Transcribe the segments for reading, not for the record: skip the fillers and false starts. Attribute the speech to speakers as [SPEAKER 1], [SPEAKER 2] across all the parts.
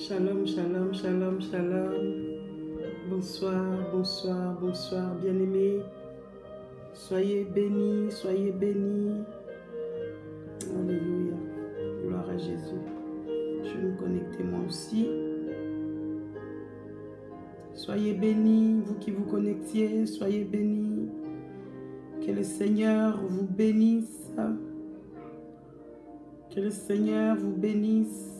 [SPEAKER 1] Shalom, shalom, shalom, shalom. Bonsoir, bonsoir, bonsoir, bien-aimés. Soyez bénis, soyez bénis. Alléluia. Gloire à Jésus. Je vais me connecter moi aussi. Soyez bénis, vous qui vous connectiez, soyez bénis. Que le Seigneur vous bénisse. Que le Seigneur vous bénisse.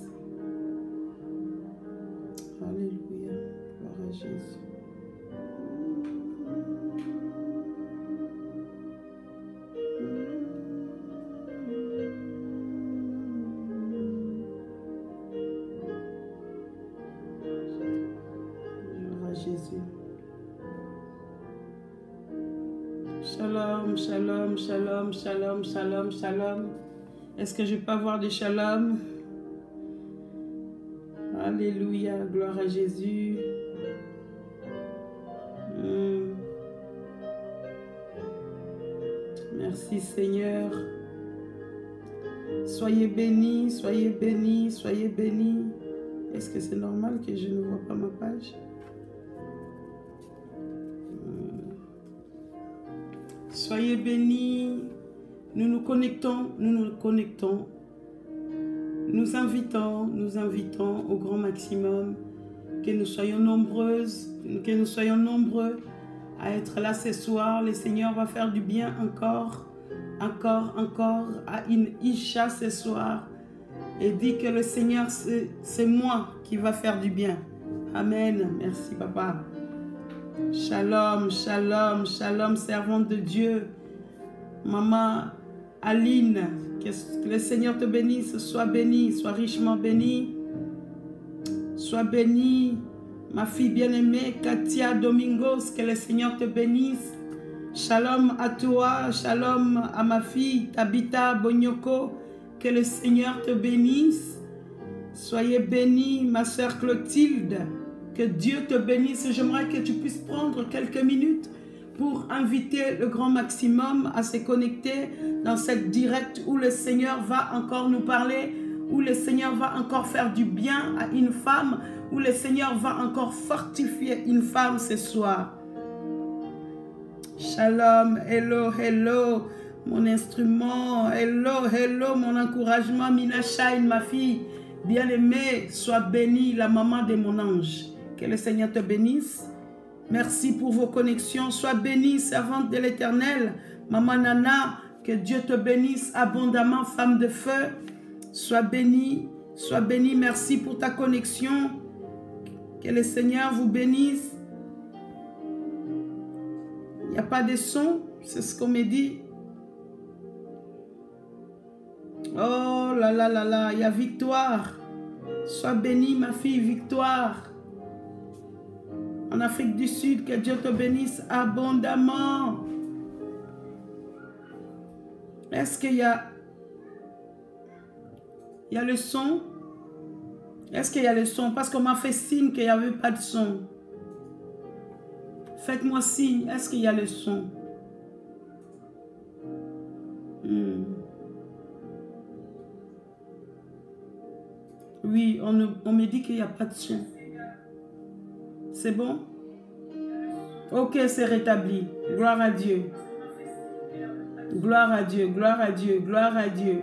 [SPEAKER 1] Alléluia. Gloire à Jésus. Gloire à Jésus. Shalom, shalom, shalom, shalom, shalom, shalom. Est-ce que je peux avoir du shalom? Alléluia, gloire à Jésus. Merci Seigneur. Soyez bénis, soyez bénis, soyez bénis. Est-ce que c'est normal que je ne vois pas ma page? Soyez bénis. Nous nous connectons, nous nous connectons. Nous invitons au grand maximum que nous soyons nombreuses, que nous soyons nombreux à être là ce soir. Le Seigneur va faire du bien encore à une Isha ce soir. Et dit que le Seigneur, c'est moi qui va faire du bien. Amen. Merci papa. Shalom, shalom, shalom, servante de Dieu. Maman Aline, que le Seigneur te bénisse, sois bénie, sois richement bénie. Sois bénie, ma fille bien-aimée, Katia Domingos, que le Seigneur te bénisse. Shalom à toi, shalom à ma fille Tabitha Bonyoko, que le Seigneur te bénisse. Soyez bénie, ma soeur Clotilde, que Dieu te bénisse. J'aimerais que tu puisses prendre quelques minutes pour inviter le grand maximum à se connecter dans cette direct où le Seigneur va encore nous parler, où le Seigneur va encore faire du bien à une femme, où le Seigneur va encore fortifier une femme ce soir. Shalom, hello, hello, mon instrument, hello, hello, mon encouragement, Mina Shine, ma fille bien-aimée, sois bénie, la maman de mon ange. Que le Seigneur te bénisse. Merci pour vos connexions. Sois bénie, servante de l'Éternel. Maman Nana, que Dieu te bénisse abondamment, femme de feu. Sois bénie, sois bénie. Merci pour ta connexion. Que le Seigneur vous bénisse. Il n'y a pas de son, c'est ce qu'on me dit. Oh là là là là, il y a Victoire. Sois bénie, ma fille Victoire. En Afrique du Sud, que Dieu te bénisse abondamment. Est-ce qu'il y a... Il y a le son? Est-ce qu'il y a le son? Parce qu'on m'a fait signe qu'il n'y avait pas de son. Faites-moi signe. Est-ce qu'il y a le son? Oui, on me dit qu'il n'y a pas de son. C'est bon? Ok, c'est rétabli. Gloire à Dieu. Gloire à Dieu, gloire à Dieu, gloire à Dieu.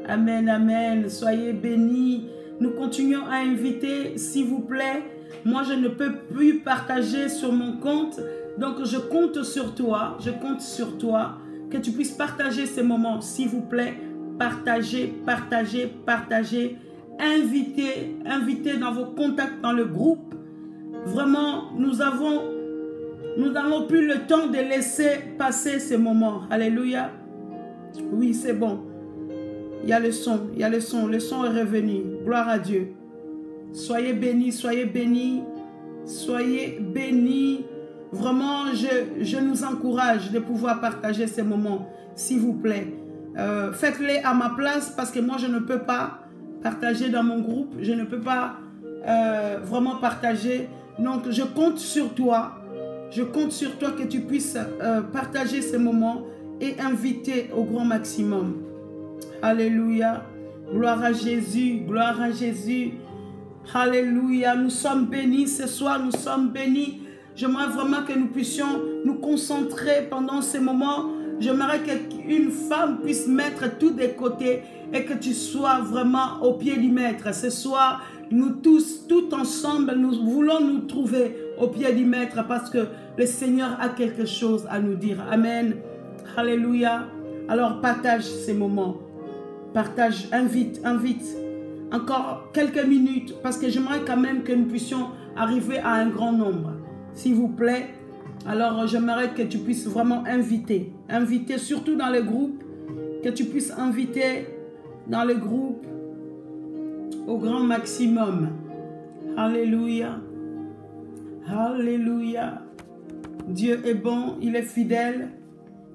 [SPEAKER 1] Amen, amen. Soyez bénis. Nous continuons à inviter, s'il vous plaît. Moi, je ne peux plus partager sur mon compte. Donc, je compte sur toi. Je compte sur toi. Que tu puisses partager ces moments, s'il vous plaît. Partagez, partagez, partagez. Invitez dans vos contacts, dans le groupe. Vraiment, nous n'avons plus le temps de laisser passer ces moments. Alléluia. Oui, c'est bon. Il y a le son, il y a le son. Le son est revenu. Gloire à Dieu. Soyez bénis, soyez bénis. Soyez bénis. Vraiment, je nous encourage de pouvoir partager ces moments, s'il vous plaît. Faites-les à ma place parce que moi, je ne peux pas partager dans mon groupe. Je ne peux pas vraiment partager. Donc, je compte sur toi. Je compte sur toi que tu puisses partager ces moments et inviter au grand maximum. Alléluia. Gloire à Jésus. Gloire à Jésus. Alléluia. Nous sommes bénis ce soir, nous sommes bénis. J'aimerais vraiment que nous puissions nous concentrer pendant ces moments. J'aimerais qu'une femme puisse mettre tout des côtés et que tu sois vraiment au pied du maître. Ce soir, nous tous, tout ensemble, nous voulons nous trouver au pied du maître parce que le Seigneur a quelque chose à nous dire. Amen. Alléluia. Alors partage ces moments. Partage, invite. Encore quelques minutes parce que j'aimerais quand même que nous puissions arriver à un grand nombre. S'il vous plaît, alors j'aimerais que tu puisses vraiment inviter. Inviter surtout dans les groupes, que tu puisses inviter dans les groupes au grand maximum. Alléluia. Alléluia. Dieu est bon, il est fidèle.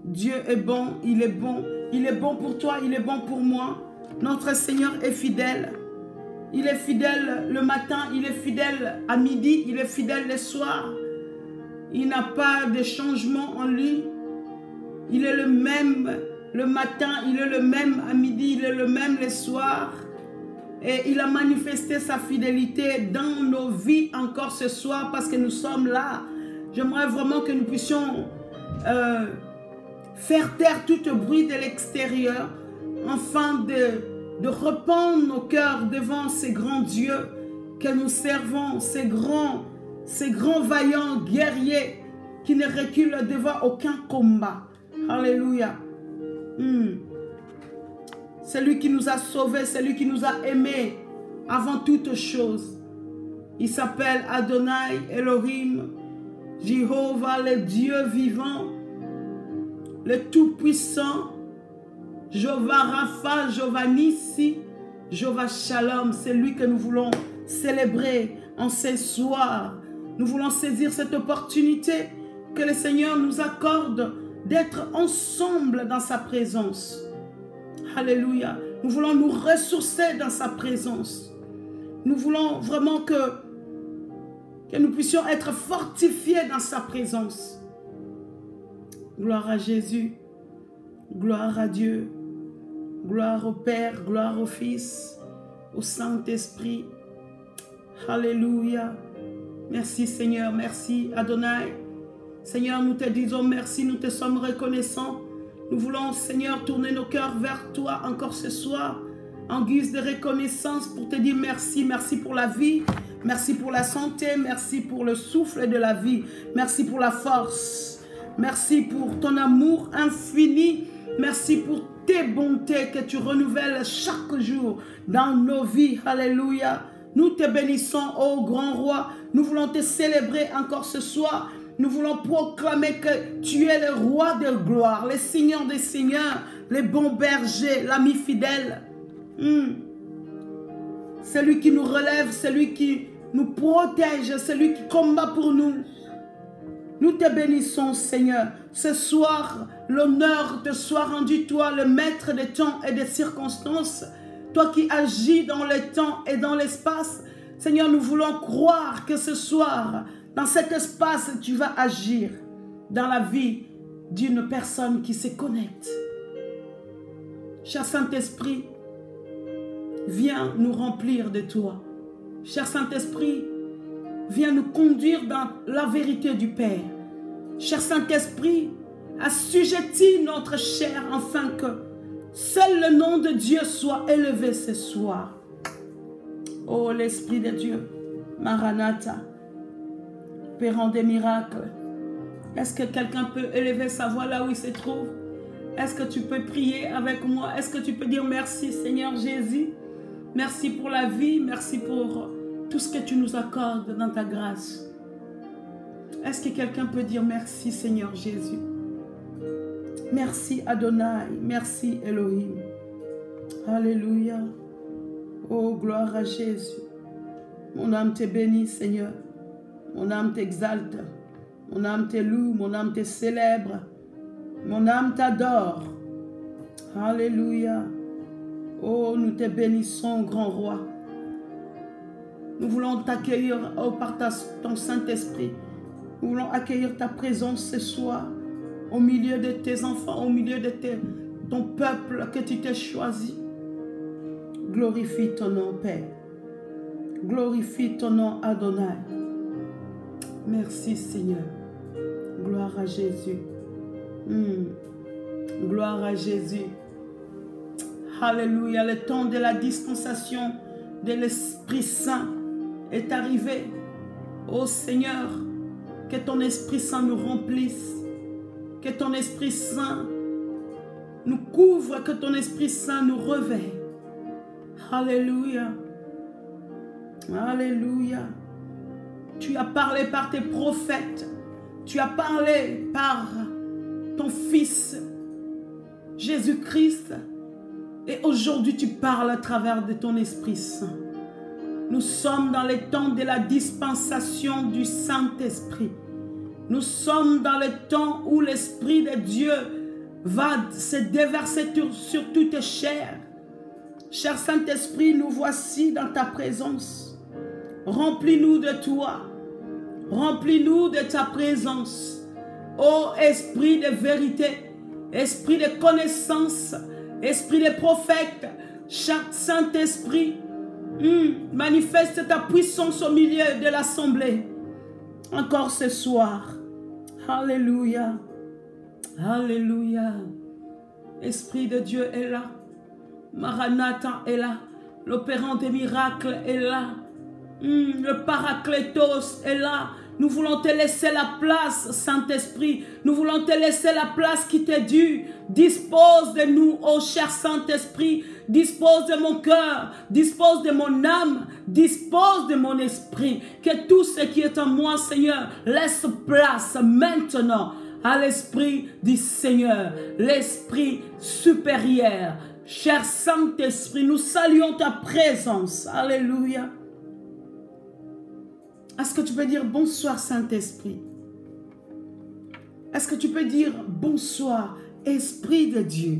[SPEAKER 1] Dieu est bon, il est bon. Il est bon pour toi, il est bon pour moi. Notre Seigneur est fidèle. Il est fidèle le matin, il est fidèle à midi, il est fidèle le soir. Il n'a pas de changement en lui. Il est le même le matin, il est le même à midi, il est le même le soir. Et il a manifesté sa fidélité dans nos vies encore ce soir parce que nous sommes là. J'aimerais vraiment que nous puissions faire taire tout bruit de l'extérieur afin de répandre nos cœurs devant ces grands dieux que nous servons, ces grands vaillants guerriers qui ne reculent devant aucun combat. Alléluia. C'est lui qui nous a sauvés, c'est lui qui nous a aimés avant toute chose. Il s'appelle Adonai Elohim, Jéhovah, le Dieu vivant, le Tout-Puissant, Jéhovah Rapha, Jéhovah Nissi, Jéhovah Shalom. C'est lui que nous voulons célébrer en ce soir. Nous voulons saisir cette opportunité que le Seigneur nous accorde d'être ensemble dans sa présence. Alléluia. Nous voulons nous ressourcer dans sa présence. Nous voulons vraiment que nous puissions être fortifiés dans sa présence. Gloire à Jésus. Gloire à Dieu. Gloire au Père, gloire au Fils, au Saint-Esprit. Alléluia. Merci Seigneur, merci Adonai. Seigneur, nous te disons merci, nous te sommes reconnaissants. Nous voulons, Seigneur, tourner nos cœurs vers toi encore ce soir, en guise de reconnaissance pour te dire merci. Merci pour la vie, merci pour la santé, merci pour le souffle de la vie, merci pour la force, merci pour ton amour infini, merci pour tes bontés que tu renouvelles chaque jour dans nos vies. Alléluia. Nous te bénissons, ô grand roi. Nous voulons te célébrer encore ce soir. Nous voulons proclamer que tu es le roi de gloire, le Seigneur des seigneurs, le bon berger, l'ami fidèle. Celui qui nous relève, celui qui nous protège, celui qui combat pour nous. Nous te bénissons, Seigneur. Ce soir, l'honneur te soit rendu, toi, le maître des temps et des circonstances. Toi qui agis dans le temps et dans l'espace. Seigneur, nous voulons croire que ce soir, dans cet espace, tu vas agir dans la vie d'une personne qui se connecte. Cher Saint-Esprit, viens nous remplir de toi. Cher Saint-Esprit, viens nous conduire dans la vérité du Père. Cher Saint-Esprit, assujettis notre chair afin que seul le nom de Dieu soit élevé ce soir. Oh, l'Esprit de Dieu, Maranatha, Père des miracles. Est-ce que quelqu'un peut élever sa voix là où il se trouve? Est-ce que tu peux prier avec moi? Est-ce que tu peux dire merci Seigneur Jésus? Merci pour la vie, merci pour tout ce que tu nous accordes dans ta grâce. Est-ce que quelqu'un peut dire merci Seigneur Jésus? Merci Adonai, merci Elohim. Alléluia. Oh, gloire à Jésus. Mon âme te bénit Seigneur. Mon âme t'exalte. Mon âme te loue, mon âme te célèbre. Mon âme t'adore. Alléluia. Oh, nous te bénissons, grand roi. Nous voulons t'accueillir par ton Saint-Esprit. Nous voulons accueillir ta présence ce soir au milieu de tes enfants, au milieu de ton peuple que tu t'es choisi. Glorifie ton nom, Père. Glorifie ton nom, Adonai. Merci, Seigneur. Gloire à Jésus. Gloire à Jésus. Alléluia. Le temps de la dispensation de l'Esprit Saint est arrivé. Ô Seigneur, que ton Esprit Saint nous remplisse. Que ton Esprit Saint nous couvre. Que ton Esprit Saint nous revêt. Alléluia. Alléluia. Tu as parlé par tes prophètes. Tu as parlé par ton Fils Jésus-Christ. Et aujourd'hui, tu parles à travers de ton Esprit Saint. Nous sommes dans les temps de la dispensation du Saint-Esprit. Nous sommes dans le temps où l'Esprit de Dieu va se déverser sur toute chair. Cher Saint-Esprit, nous voici dans ta présence. Remplis-nous de toi. Remplis-nous de ta présence. Ô Esprit de vérité, Esprit de connaissance, Esprit des prophètes, Saint-Esprit, manifeste ta puissance au milieu de l'assemblée. Encore ce soir. Alléluia. Alléluia. Esprit de Dieu est là. Maranatha est là. L'opérant des miracles est là. Le Paraclétos est là. Nous voulons te laisser la place, Saint-Esprit. Nous voulons te laisser la place qui t'est due. Dispose de nous, ô cher Saint-Esprit. Dispose de mon cœur. Dispose de mon âme. Dispose de mon esprit. Que tout ce qui est en moi, Seigneur, laisse place maintenant à l'Esprit du Seigneur. L'Esprit supérieur. Cher Saint-Esprit, nous saluons ta présence. Alléluia. Est-ce que tu peux dire bonsoir Saint-Esprit? Est-ce que tu peux dire bonsoir Esprit de Dieu?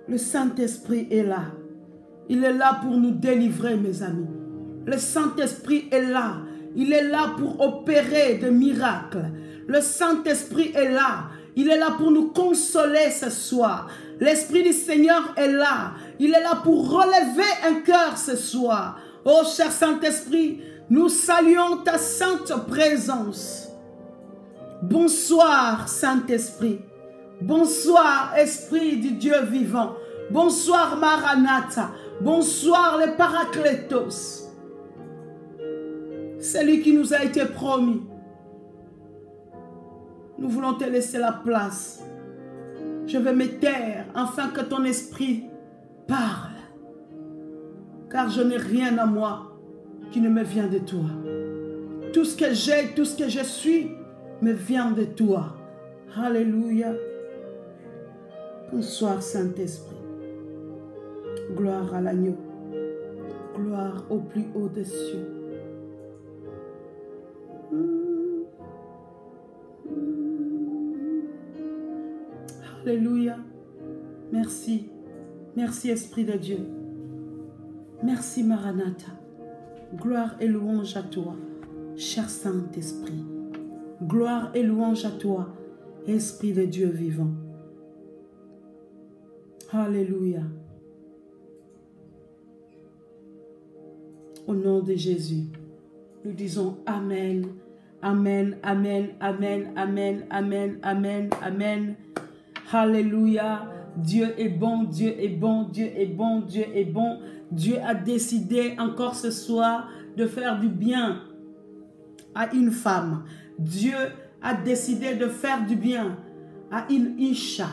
[SPEAKER 1] Le Saint-Esprit est là. Il est là pour nous délivrer, mes amis. Le Saint-Esprit est là. Il est là pour opérer des miracles. Le Saint-Esprit est là. Il est là pour nous consoler ce soir. L'Esprit du Seigneur est là. Il est là pour relever un cœur ce soir. Oh cher Saint-Esprit, nous saluons ta sainte présence. Bonsoir Saint-Esprit. Bonsoir Esprit du Dieu vivant. Bonsoir Maranatha. Bonsoir le Paraclétos. Celui qui nous a été promis. Nous voulons te laisser la place. Je vais me taire afin que ton esprit parle. Car je n'ai rien à moi qui ne me vient de toi. Tout ce que j'ai, tout ce que je suis me vient de toi. Alléluia. Bonsoir Saint-Esprit. Gloire à l'agneau. Gloire au plus haut des cieux. Alléluia. Merci. Merci Esprit de Dieu. Merci Maranatha. Gloire et louange à toi, cher Saint-Esprit. Gloire et louange à toi, Esprit de Dieu vivant. Alléluia. Au nom de Jésus, nous disons Amen. Amen, Amen, Amen, Amen, Amen, Amen, Amen. Alléluia. Dieu est bon, Dieu est bon, Dieu est bon, Dieu est bon. Dieu a décidé encore ce soir de faire du bien à une femme. Dieu a décidé de faire du bien à une Isha.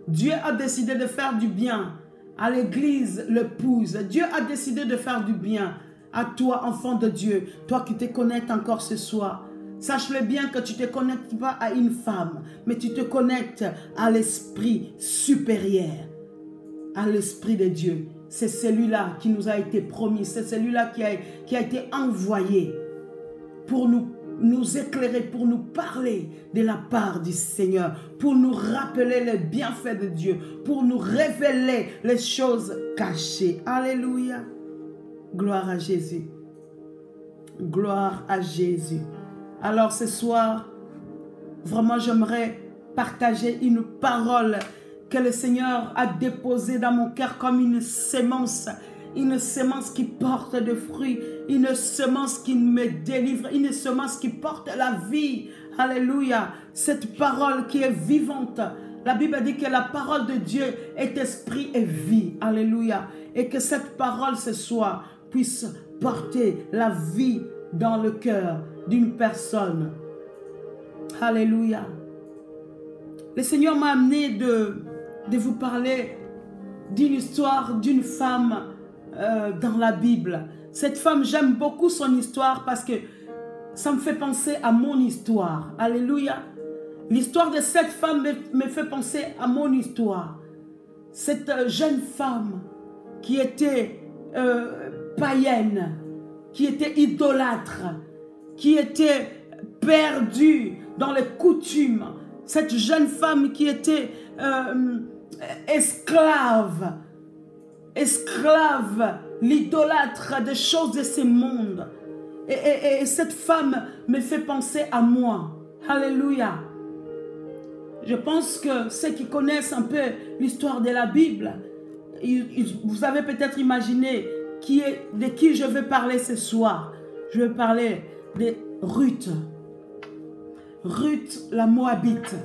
[SPEAKER 1] Dieu a décidé de faire du bien à l'église, l'épouse. Dieu a décidé de faire du bien à toi, enfant de Dieu. Toi qui te connectes encore ce soir. Sache-le bien que tu ne te connectes pas à une femme, mais tu te connectes à l'esprit supérieur, à l'esprit de Dieu. C'est celui-là qui nous a été promis, c'est celui-là qui a été envoyé pour nous éclairer, pour nous parler de la part du Seigneur, pour nous rappeler les bienfaits de Dieu, pour nous révéler les choses cachées. Alléluia. Gloire à Jésus. Gloire à Jésus. Alors ce soir, vraiment j'aimerais partager une parole que le Seigneur a déposée dans mon cœur comme une sémence. une semence qui porte de fruits, une semence qui me délivre, une semence qui porte la vie. Alléluia. Cette parole qui est vivante. La Bible dit que la parole de Dieu est esprit et vie. Alléluia. Et que cette parole ce soir puisse porter la vie dans le cœur d'une personne. Alléluia. Le Seigneur m'a amené de vous parler d'une histoire d'une femme dans la Bible. Cette femme, j'aime beaucoup son histoire parce que ça me fait penser à mon histoire. Alléluia. L'histoire de cette femme me fait penser à mon histoire. Cette jeune femme qui était païenne, qui était idolâtre, qui était perdue dans les coutumes. Cette jeune femme qui était esclave, l'idolâtre des choses de ce monde. Et cette femme me fait penser à moi. Alléluia. Je pense que ceux qui connaissent un peu l'histoire de la Bible, vous avez peut-être imaginé de qui je vais parler ce soir. Je vais parler de Ruth. Ruth la Moabite.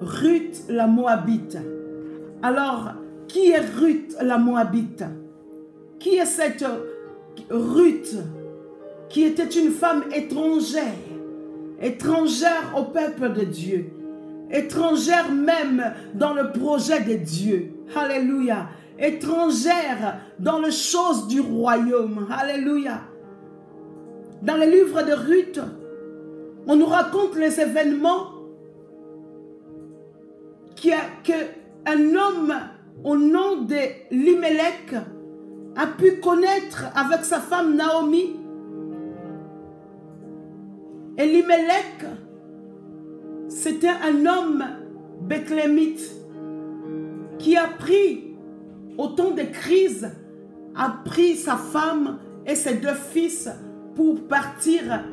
[SPEAKER 1] Ruth la Moabite. Alors, qui est Ruth la Moabite? Qui est cette Ruth qui était une femme étrangère, étrangère au peuple de Dieu, étrangère même dans le projet de Dieu? Alléluia. Étrangère dans les choses du royaume. Alléluia. Dans le livre de Ruth, on nous raconte les événements qu'un homme au nom de Limelech a pu connaître avec sa femme Naomi. Et Limelech, c'était un homme Bethlémite qui a pris, au temps de crise, a pris sa femme et ses 2 fils pour partir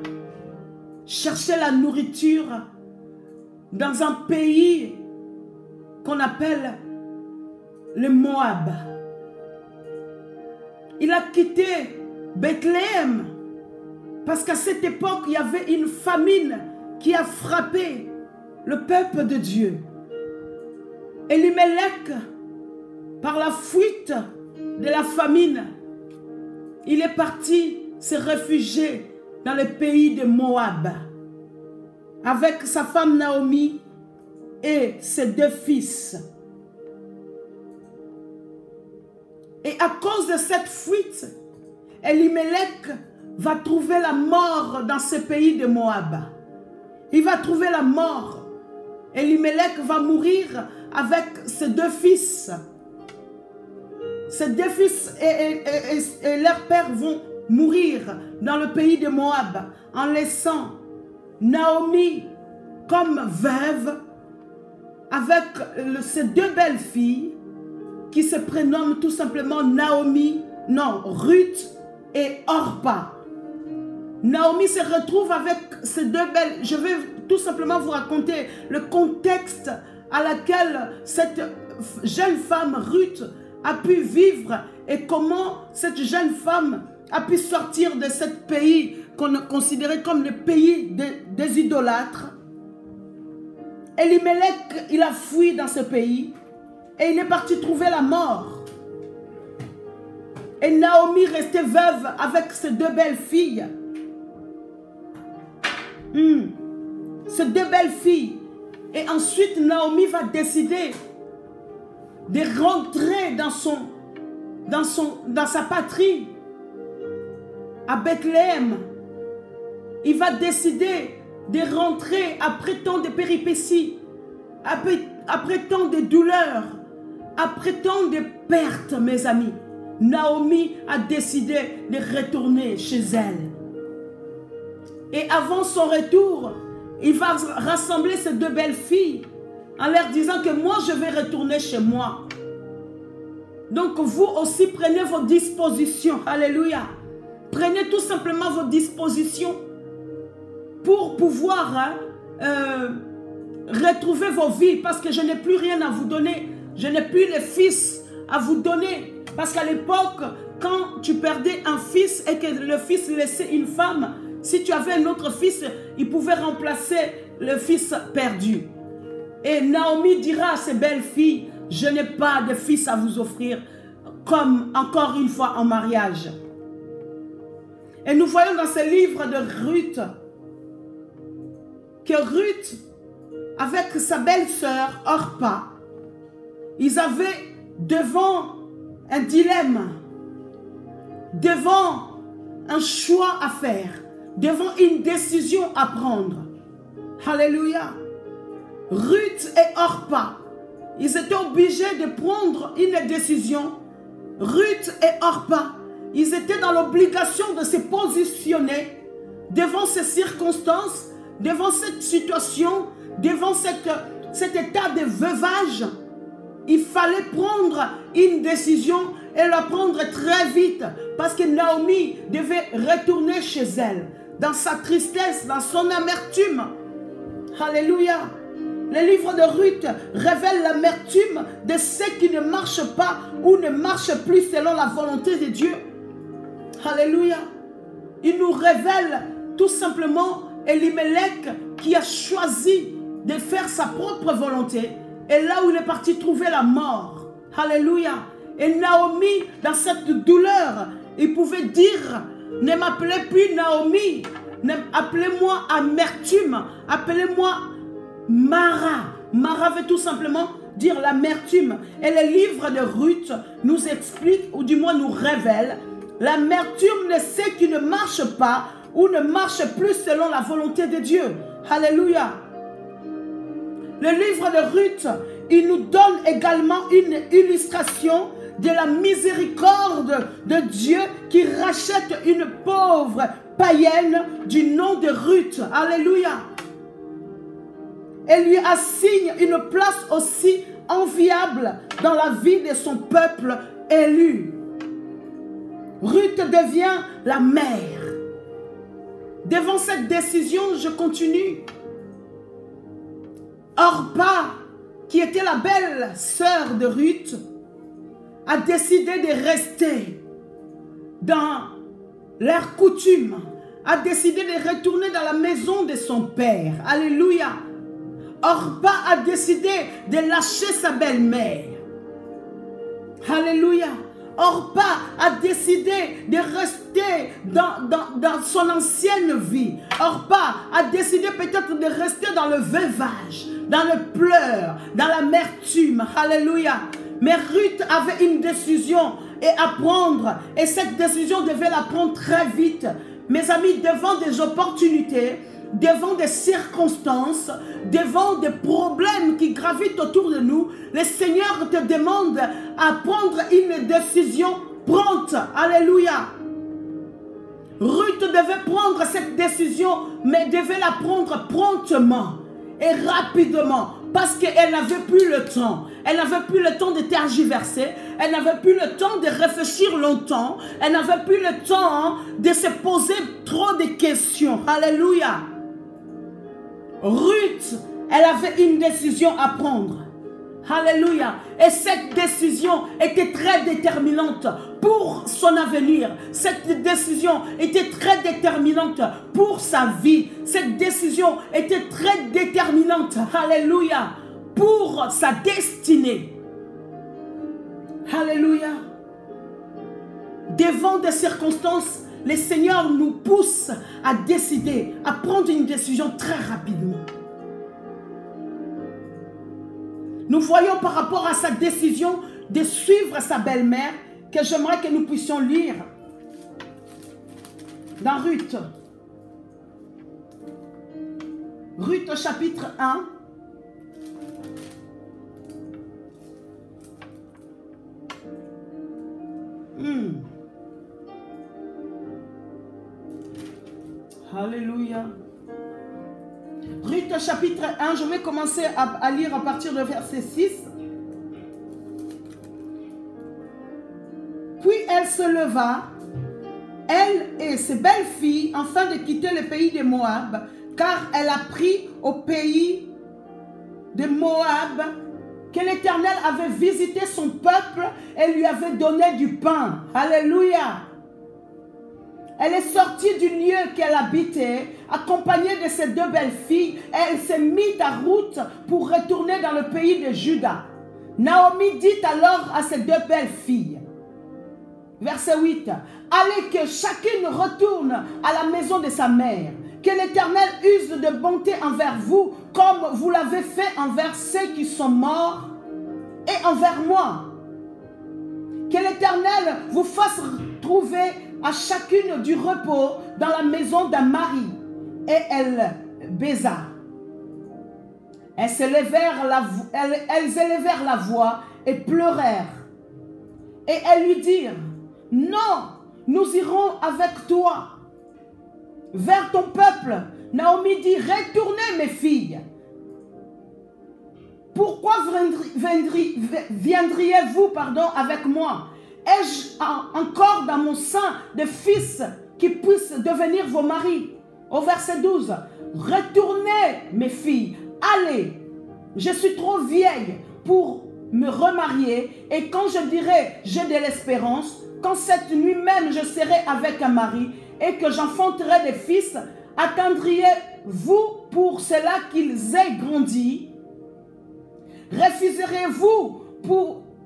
[SPEAKER 1] chercher la nourriture dans un pays qu'on appelle le Moab. Il a quitté Bethléem parce qu'à cette époque, il y avait une famine qui a frappé le peuple de Dieu. Et Elimelech, par la fuite de la famine, il est parti se réfugier dans le pays de Moab avec sa femme Naomi et ses 2 fils. Et à cause de cette fuite, Elimelech va trouver la mort dans ce pays de Moab. Il va trouver la mort. Elimelech va mourir avec ses 2 fils. Ses 2 fils et leur père vont mourir dans le pays de Moab en laissant Naomi comme veuve avec ses 2 belles filles qui se prénomment tout simplement Ruth et Orpa. Naomi se retrouve avec ces 2 belles... Je vais tout simplement vous raconter le contexte à laquelle cette jeune femme Ruth a pu vivre et comment cette jeune femme a pu sortir de ce pays qu'on considérait comme le pays des idolâtres. Elimelech, il a fui dans ce pays et il est parti trouver la mort. Et Naomi restait veuve avec ses 2 belles filles. Ces 2 belles filles. Et ensuite, Naomi va décider de rentrer dans sa patrie, à Bethléem. Il va décider de rentrer après tant de péripéties, après tant de douleurs, après tant de pertes, mes amis. Naomi a décidé de retourner chez elle. Et avant son retour, il va rassembler ces 2 belles filles en leur disant que moi, je vais retourner chez moi. Donc, vous aussi, prenez vos dispositions. Alléluia. Prenez tout simplement vos dispositions pour pouvoir retrouver vos vies. Parce que je n'ai plus rien à vous donner. Je n'ai plus les fils à vous donner. Parce qu'à l'époque, quand tu perdais un fils et que le fils laissait une femme, si tu avais un autre fils, il pouvait remplacer le fils perdu. Et Naomi dira à ses belles filles, je n'ai pas de fils à vous offrir, comme encore une fois en mariage. Et nous voyons dans ce livre de Ruth, que Ruth, avec sa belle-sœur Orpa, ils avaient devant un dilemme, devant un choix à faire, devant une décision à prendre. Alléluia. Ruth et Orpa, ils étaient obligés de prendre une décision. Ruth et Orpa, ils étaient dans l'obligation de se positionner devant ces circonstances, devant cette situation, devant cet état de veuvage. Il fallait prendre une décision et la prendre très vite parce que Naomi devait retourner chez elle dans sa tristesse, dans son amertume. Alléluia. Le livre de Ruth révèle l'amertume de ceux qui ne marchent pas ou ne marchent plus selon la volonté de Dieu. Alléluia. Il nous révèle tout simplement Elimelech qui a choisi de faire sa propre volonté. Et là où il est parti trouver la mort. Alléluia. Et Naomi, dans cette douleur, il pouvait dire, ne m'appelez plus Naomi, appelez-moi amertume, appelez-moi Mara. Mara veut tout simplement dire l'amertume. Et le livre de Ruth nous explique, ou du moins nous révèle, l'amertume de ceux qui ne marchent pas ou ne marchent plus selon la volonté de Dieu. Alléluia. Le livre de Ruth, il nous donne également une illustration de la miséricorde de Dieu qui rachète une pauvre païenne du nom de Ruth. Alléluia. Elle lui assigne une place aussi enviable dans la vie de son peuple élu. Ruth devient la mère. Devant cette décision, je continue. Orpa, qui était la belle sœur de Ruth, a décidé de rester dans leur coutume, a décidé de retourner dans la maison de son père. Alléluia. Orpa a décidé de lâcher sa belle-mère. Alléluia. Orpa a décidé de rester dans son ancienne vie. Orpa a décidé peut-être de rester dans le veuvage, dans le pleur, dans l'amertume. Alléluia. Mais Ruth avait une décision à prendre. Et cette décision devait la prendre très vite. Mes amis, devant des opportunités, devant des circonstances, devant des problèmes qui gravitent autour de nous, le Seigneur te demande à prendre une décision prompte. Alléluia. Ruth devait prendre cette décision, mais devait la prendre promptement et rapidement, parce qu'elle n'avait plus le temps. Elle n'avait plus le temps de tergiverser. Elle n'avait plus le temps de réfléchir longtemps. Elle n'avait plus le temps de se poser trop de questions. Alléluia. Ruth, elle avait une décision à prendre. Alléluia. Et cette décision était très déterminante pour son avenir. Cette décision était très déterminante pour sa vie. Cette décision était très déterminante. Alléluia. Pour sa destinée. Alléluia. Devant des circonstances, le Seigneur nous pousse à décider, à prendre une décision très rapidement. Nous voyons par rapport à sa décision de suivre sa belle-mère que j'aimerais que nous puissions lire dans Ruth. Ruth chapitre 1. Alléluia. Ruth chapitre 1, je vais commencer à lire à partir de verset 6. Puis elle se leva, elle et ses belles filles, afin de quitter le pays de Moab, car elle a pris au pays de Moab que l'Éternel avait visité son peuple et lui avait donné du pain. Alléluia. Elle est sortie du lieu qu'elle habitait, accompagnée de ses 2 belles filles, et elle s'est mise en route pour retourner dans le pays de Juda. Naomi dit alors à ses 2 belles filles, verset 8, « Allez que chacune retourne à la maison de sa mère, que l'Éternel use de bonté envers vous, comme vous l'avez fait envers ceux qui sont morts, et envers moi. Que l'Éternel vous fasse trouver à chacune du repos dans la maison d'un mari. » Et elle baisa. Elles élevèrent la voix et pleurèrent. Et elles lui dirent, « Non, nous irons avec toi vers ton peuple. » Naomi dit, « Retournez mes filles. Pourquoi viendriez-vous avec moi? Ai-je encore dans mon sein des fils qui puissent devenir vos maris? » Au verset 12, « Retournez mes filles, allez, je suis trop vieille pour me remarier, et quand je dirai j'ai de l'espérance, quand cette nuit même je serai avec un mari et que j'enfanterai des fils, attendriez-vous pour cela qu'ils aient grandi? Refuserez-vous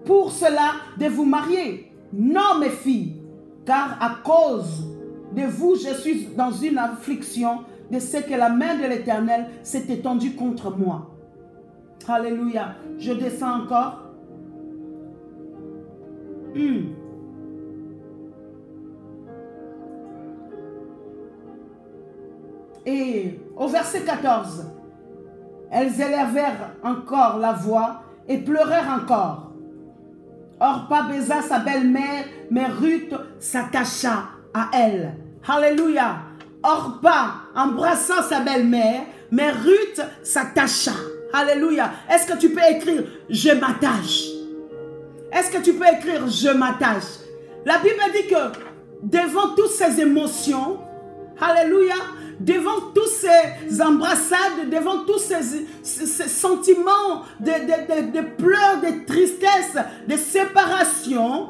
[SPEAKER 1] pour cela de vous marier? Non, mes filles, car à cause de vous, je suis dans une affliction de ce que la main de l'Éternel s'est étendue contre moi. Alléluia. Je descends encore. Et au verset 14, elles élevèrent encore la voix et pleurèrent encore. Orpa baisa sa belle-mère, mais Ruth s'attacha à elle. Alléluia. Orpa embrassant sa belle-mère, mais Ruth s'attacha. Alléluia. Est-ce que tu peux écrire « Je m'attache » ? Est-ce que tu peux écrire « Je m'attache » ? La Bible dit que devant toutes ces émotions, alléluia, devant toutes ces embrassades, devant tous ces sentiments de pleurs, de tristesse, de séparation,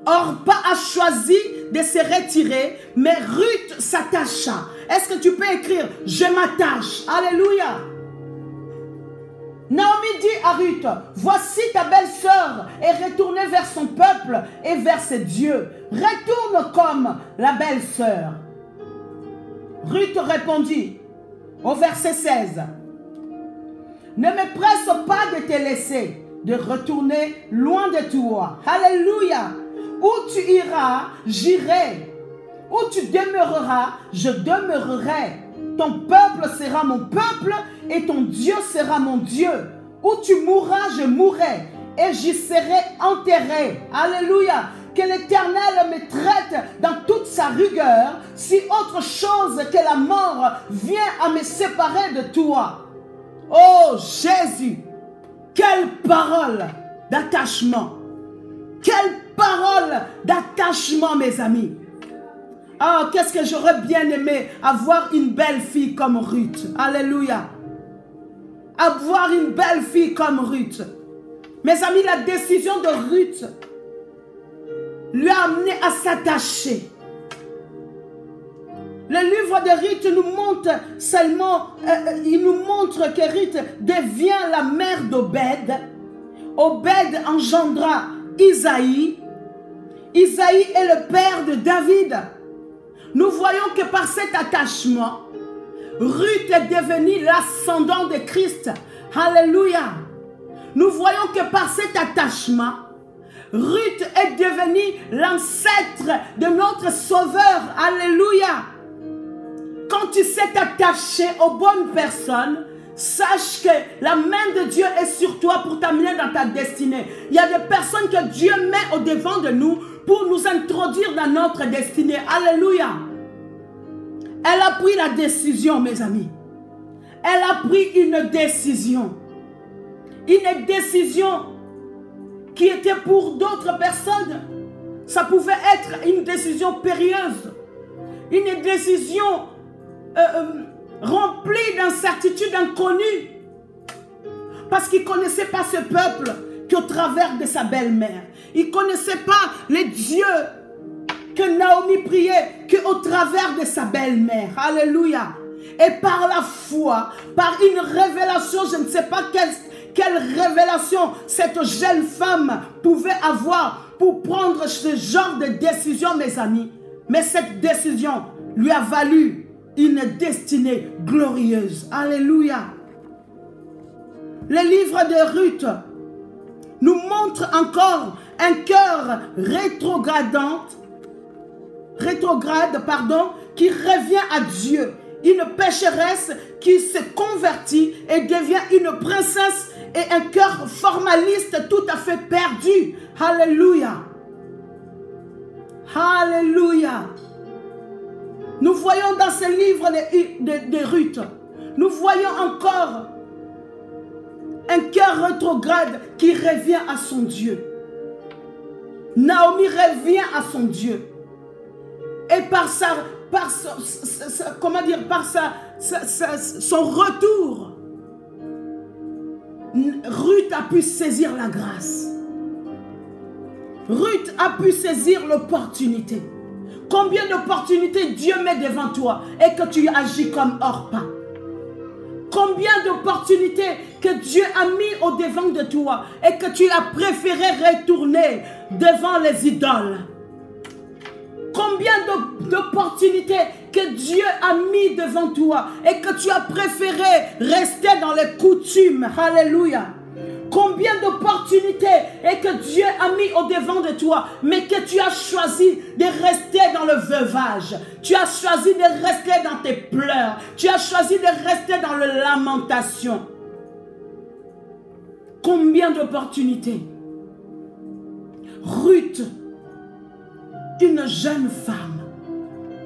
[SPEAKER 1] Orpa a choisi de se retirer, mais Ruth s'attacha. Est-ce que tu peux écrire « Je m'attache » ? Alléluia. Naomi dit à Ruth, « Voici ta belle-sœur est retournée vers son peuple et vers ses dieux. Retourne comme la belle-sœur. » Ruth répondit au verset 16, « Ne me presse pas de te laisser, de retourner loin de toi. » Alléluia. Où tu iras, j'irai. Où tu demeureras, je demeurerai. Ton peuple sera mon peuple et ton Dieu sera mon Dieu. Où tu mourras, je mourrai et j'y serai enterré. Alléluia. Que l'Éternel me traite dans toute sa rigueur, si autre chose que la mort vient à me séparer de toi. Oh Jésus, quelle parole d'attachement. Quelle parole d'attachement, mes amis. Ah, qu'est-ce que j'aurais bien aimé avoir une belle fille comme Ruth. Alléluia. Avoir une belle fille comme Ruth. Mes amis, la décision de Ruth lui a amené à s'attacher. Le livre de Ruth nous montre seulement, il nous montre que Ruth devient la mère d'Obed. Obed engendra Isaïe. Isaïe est le père de David. Nous voyons que par cet attachement, Ruth est devenue l'ascendant de Christ. Alléluia. Nous voyons que par cet attachement, Ruth est devenue l'ancêtre de notre Sauveur. Alléluia. Quand tu sais t'attacher aux bonnes personnes, sache que la main de Dieu est sur toi pour t'amener dans ta destinée. Il y a des personnes que Dieu met au devant de nous pour nous introduire dans notre destinée. Alléluia. Elle a pris la décision, mes amis. Elle a pris une décision. Une décision qui était pour d'autres personnes. Ça pouvait être une décision périlleuse. Une décision remplie d'incertitudes inconnues. Parce qu'il ne connaissait pas ce peuple qu'au travers de sa belle-mère. Il ne connaissait pas les dieux que Naomi priait qu'au travers de sa belle-mère. Alléluia. Et par la foi, par une révélation, je ne sais pas quelle révélation cette jeune femme pouvait avoir pour prendre ce genre de décision, mes amis. Mais cette décision lui a valu une destinée glorieuse. Alléluia. Le livre de Ruth nous montre encore un cœur rétrograde, qui revient à Dieu. Une pécheresse qui se convertit et devient une princesse, et un cœur formaliste tout à fait perdu. Alléluia. Alléluia. Nous voyons dans ce livre de Ruth, nous voyons encore un cœur rétrograde qui revient à son Dieu. Naomi revient à son Dieu. Et par son retour, Ruth a pu saisir la grâce. Ruth a pu saisir l'opportunité. Combien d'opportunités Dieu met devant toi et que tu agis comme Orpa? Combien d'opportunités que Dieu a mis au devant de toi et que tu as préféré retourner devant les idoles? Combien d'opportunités que Dieu a mis devant toi et que tu as préféré rester dans les coutumes? Alléluia. Combien d'opportunités et que Dieu a mis au devant de toi, mais que tu as choisi de rester dans le veuvage. Tu as choisi de rester dans tes pleurs. Tu as choisi de rester dans la lamentation. Combien d'opportunités? Ruth, une jeune femme,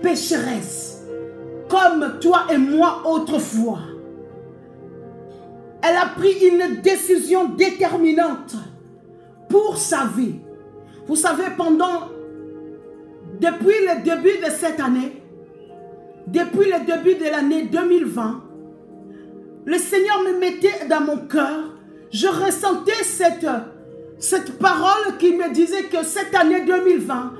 [SPEAKER 1] pécheresse, comme toi et moi autrefois. Elle a pris une décision déterminante pour sa vie. Vous savez, depuis le début de cette année, depuis le début de l'année 2020, le Seigneur me mettait dans mon cœur, je ressentais cette parole qui me disait que cette année 2020,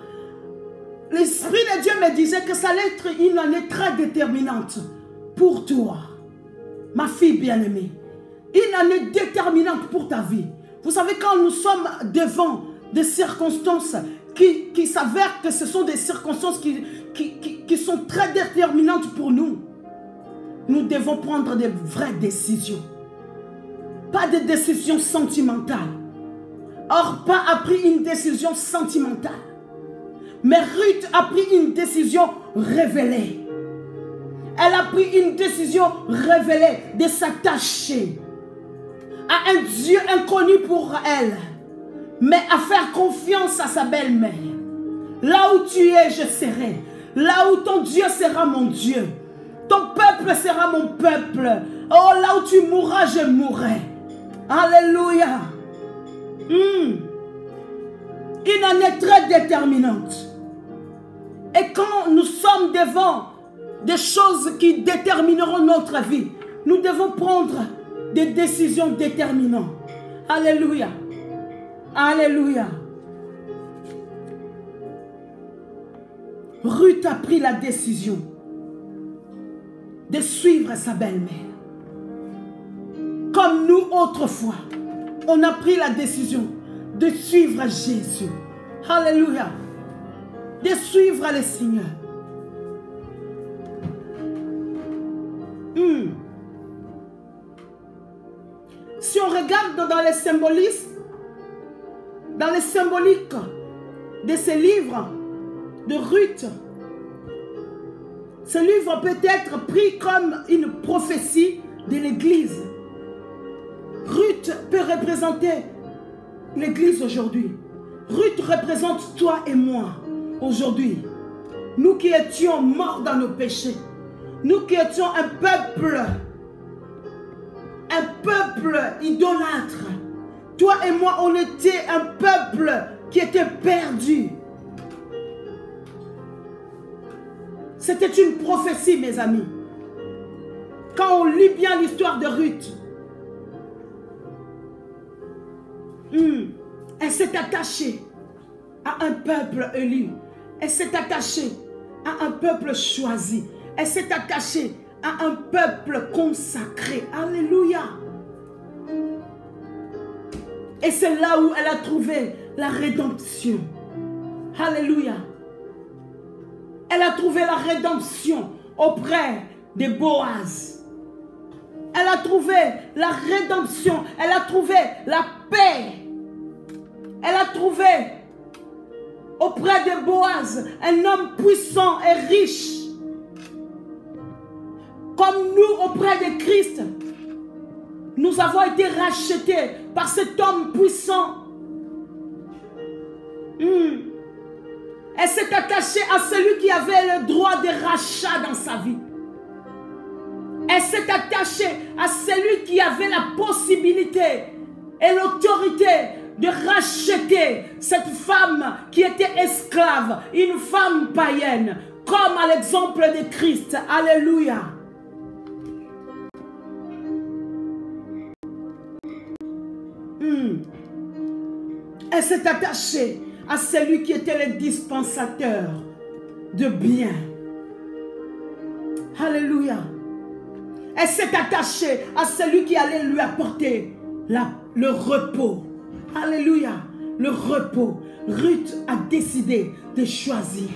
[SPEAKER 1] l'Esprit de Dieu me disait que ça allait être une année très déterminante pour toi, ma fille bien-aimée. Une année déterminante pour ta vie. Vous savez, quand nous sommes devant des circonstances qui s'avèrent que ce sont des circonstances qui sont très déterminantes pour nous, nous devons prendre de vraies décisions. Pas de décisions sentimentales. Orpa a pris une décision sentimentale. Mais Ruth a pris une décision révélée. Elle a pris une décision révélée de s'attacher à un Dieu inconnu pour elle, mais à faire confiance à sa belle-mère. Là où tu es, je serai. Là où ton Dieu sera mon Dieu. Ton peuple sera mon peuple. Oh, là où tu mourras, je mourrai. Alléluia. Une année très déterminante. Et quand nous sommes devant des choses qui détermineront notre vie, nous devons prendre des décisions déterminantes. Alléluia. Alléluia. Ruth a pris la décision de suivre sa belle-mère. Comme nous autrefois, on a pris la décision de suivre Jésus. Alléluia. De suivre le Seigneur. Si on regarde dans les symbolismes, dans les symboliques de ce livre de Ruth, ce livre peut être pris comme une prophétie de l'Église. Ruth peut représenter l'Église aujourd'hui. Ruth représente toi et moi aujourd'hui. Nous qui étions morts dans nos péchés. Nous qui étions un peuple idolâtre. Toi et moi, on était un peuple qui était perdu. C'était une prophétie, mes amis. Quand on lit bien l'histoire de Ruth, Elle s'est attachée à un peuple élu. Elle s'est attachée à un peuple choisi. Elle s'est attachée à un peuple consacré. Alléluia. Et c'est là où elle a trouvé la rédemption. Alléluia. Elle a trouvé la rédemption auprès de Boaz. Elle a trouvé la rédemption. Elle a trouvé la paix. Elle a trouvé auprès de Boaz un homme puissant et riche. Comme nous auprès de Christ, nous avons été rachetés par cet homme puissant. Elle s'est attachée à celui qui avait le droit de rachat dans sa vie. Elle s'est attachée à celui qui avait la possibilité et l'autorité de racheter cette femme qui était esclave, une femme païenne, comme à l'exemple de Christ. Alléluia. Elle s'est attachée à celui qui était le dispensateur de biens. Alléluia. Elle s'est attachée à celui qui allait lui apporter le repos. Alléluia. Le repos. Ruth a décidé de choisir.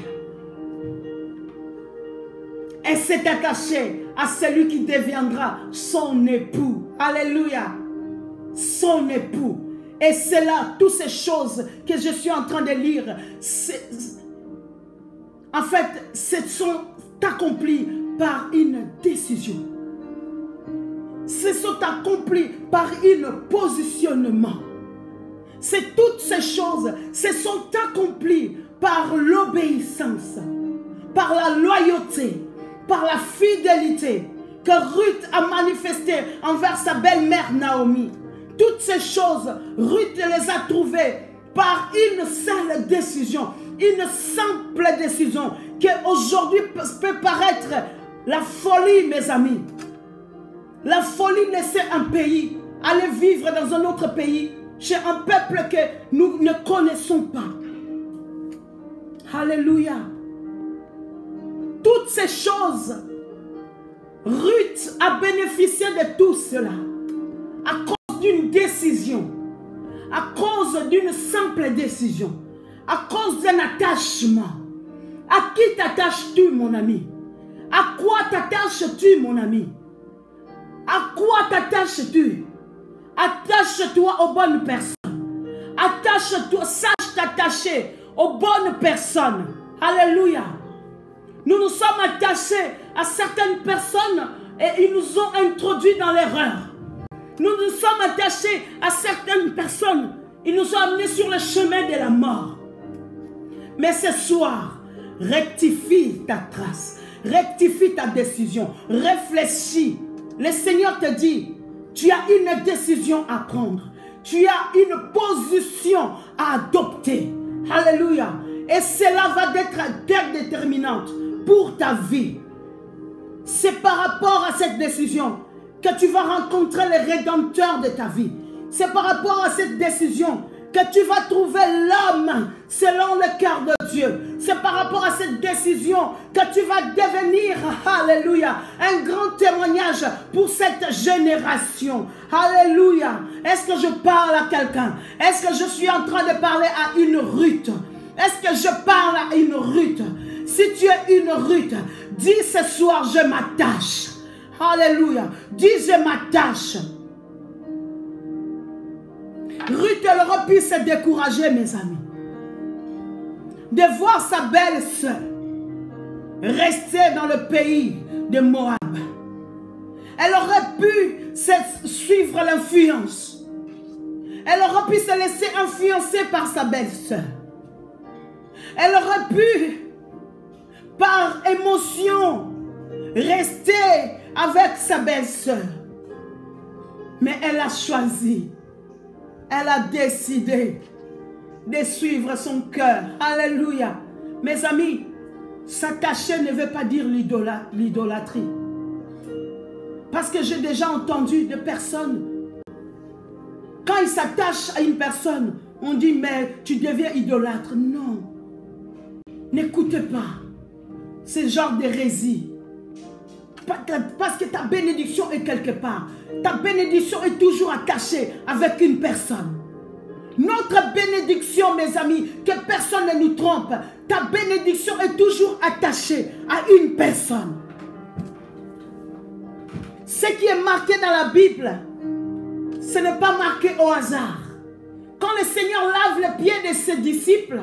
[SPEAKER 1] Elle s'est attachée à celui qui deviendra son époux. Alléluia. Son époux. Et c'est là, toutes ces choses que je suis en train de lire, en fait, ce sont accomplis par une décision. Ce sont accomplis par un positionnement. C'est toutes ces choses, se sont accomplies par l'obéissance, par la loyauté, par la fidélité que Ruth a manifestée envers sa belle-mère Naomi. Toutes ces choses, Ruth les a trouvées par une seule décision, une simple décision qui aujourd'hui peut paraître la folie, mes amis. La folie, laisser un pays, aller vivre dans un autre pays, chez un peuple que nous ne connaissons pas. Alléluia. Toutes ces choses, Ruth a bénéficié de tout cela à cause d'une décision, à cause d'une simple décision, à cause d'un attachement. À qui t'attaches-tu, mon ami? À quoi t'attaches-tu, mon ami? À quoi t'attaches-tu? Attache-toi aux bonnes personnes. Attache-toi, sache t'attacher aux bonnes personnes. Alléluia. Nous nous sommes attachés à certaines personnes et ils nous ont introduits dans l'erreur. Nous nous sommes attachés à certaines personnes. Ils nous ont amenés sur le chemin de la mort. Mais ce soir, rectifie ta trace. Rectifie ta décision. Réfléchis. Le Seigneur te dit, tu as une décision à prendre. Tu as une position à adopter. Alléluia. Et cela va être déterminante pour ta vie. C'est par rapport à cette décision que tu vas rencontrer le Rédempteur de ta vie. C'est par rapport à cette décision que tu vas trouver l'homme selon le cœur de Dieu. C'est par rapport à cette décision que tu vas devenir, alléluia, un grand témoignage pour cette génération. Alléluia. Est-ce que je parle à quelqu'un? Est-ce que je suis en train de parler à une Ruth? Est-ce que je parle à une Ruth? Si tu es une Ruth, dis ce soir, je m'attache. Alléluia. Dis, je m'attache. Ruth, elle aurait pu se décourager, mes amis, de voir sa belle-sœur rester dans le pays de Moab. Elle aurait pu suivre l'influence. Elle aurait pu se laisser influencer par sa belle-sœur. Elle aurait pu, par émotion, rester avec sa belle-sœur. Mais elle a choisi. Elle a décidé de suivre son cœur. Alléluia. Mes amis, s'attacher ne veut pas dire l'idolâtrie. Parce que j'ai déjà entendu de personnes Quand il s'attache à une personne, on dit, mais tu deviens idolâtre. Non. N'écoutez pas ce genre d'hérésie. Parce que ta bénédiction est quelque part. Ta bénédiction est toujours attachée avec une personne. Notre bénédiction, mes amis, que personne ne nous trompe. Ta bénédiction est toujours attachée à une personne. Ce qui est marqué dans la Bible, ce n'est pas marqué au hasard. Quand le Seigneur lave les pieds de ses disciples,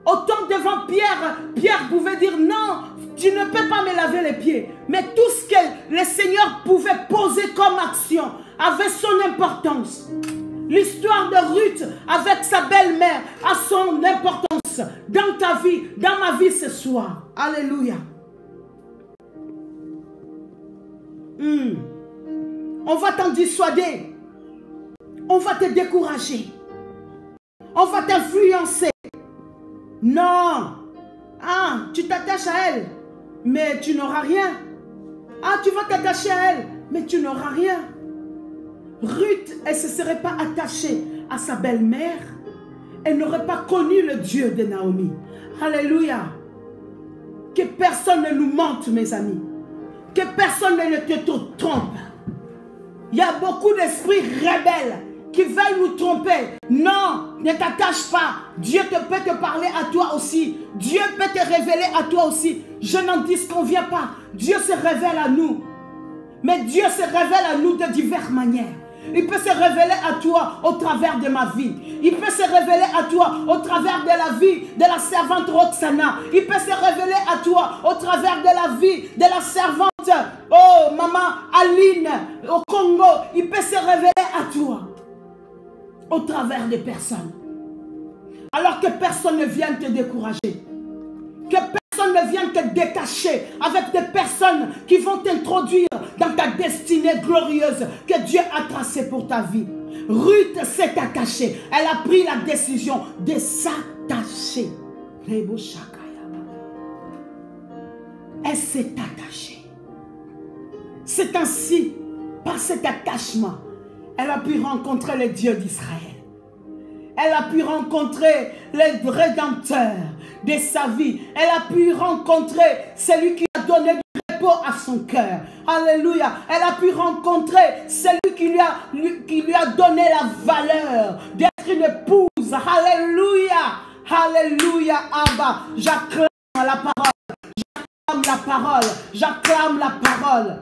[SPEAKER 1] autant devant Pierre, Pierre pouvait dire non, tu ne peux pas me laver les pieds. Mais tout ce que le Seigneur pouvait poser comme action avait son importance. L'histoire de Ruth avec sa belle-mère a son importance dans ta vie, dans ma vie ce soir. Alléluia. On va t'en dissuader. On va te décourager. On va t'influencer. Non. Ah, tu t'attaches à elle, mais tu n'auras rien. Ah, tu vas t'attacher à elle, mais tu n'auras rien. Ruth, elle ne se serait pas attachée à sa belle-mère. Elle n'aurait pas connu le Dieu de Naomi. Alléluia. Que personne ne nous mente, mes amis. Que personne ne te trompe. Il y a beaucoup d'esprits rebelles qui veulent nous tromper. Non, ne t'attache pas. Dieu peut te parler à toi aussi. Dieu peut te révéler à toi aussi. Je n'en disconviens pas. Dieu se révèle à nous. Mais Dieu se révèle à nous de diverses manières. Il peut se révéler à toi au travers de ma vie. Il peut se révéler à toi au travers de la vie de la servante Roxana. Il peut se révéler à toi au travers de la vie de la servante, oh, maman Aline au Congo. Il peut se révéler à toi au travers des personnes. Alors que personne ne vienne te décourager. Que personne ne vienne te détacher avec des personnes qui vont t'introduire dans ta destinée glorieuse que Dieu a tracée pour ta vie. Ruth s'est attachée. Elle a pris la décision de s'attacher. Elle s'est attachée. C'est ainsi, par cet attachement, elle a pu rencontrer le Dieu d'Israël. Elle a pu rencontrer le Rédempteur de sa vie. Elle a pu rencontrer celui qui a donné du repos à son cœur. Alléluia. Elle a pu rencontrer celui qui lui a donné la valeur d'être une épouse. Alléluia. Alléluia. Abba. J'acclame la parole. J'acclame la parole. J'acclame la parole.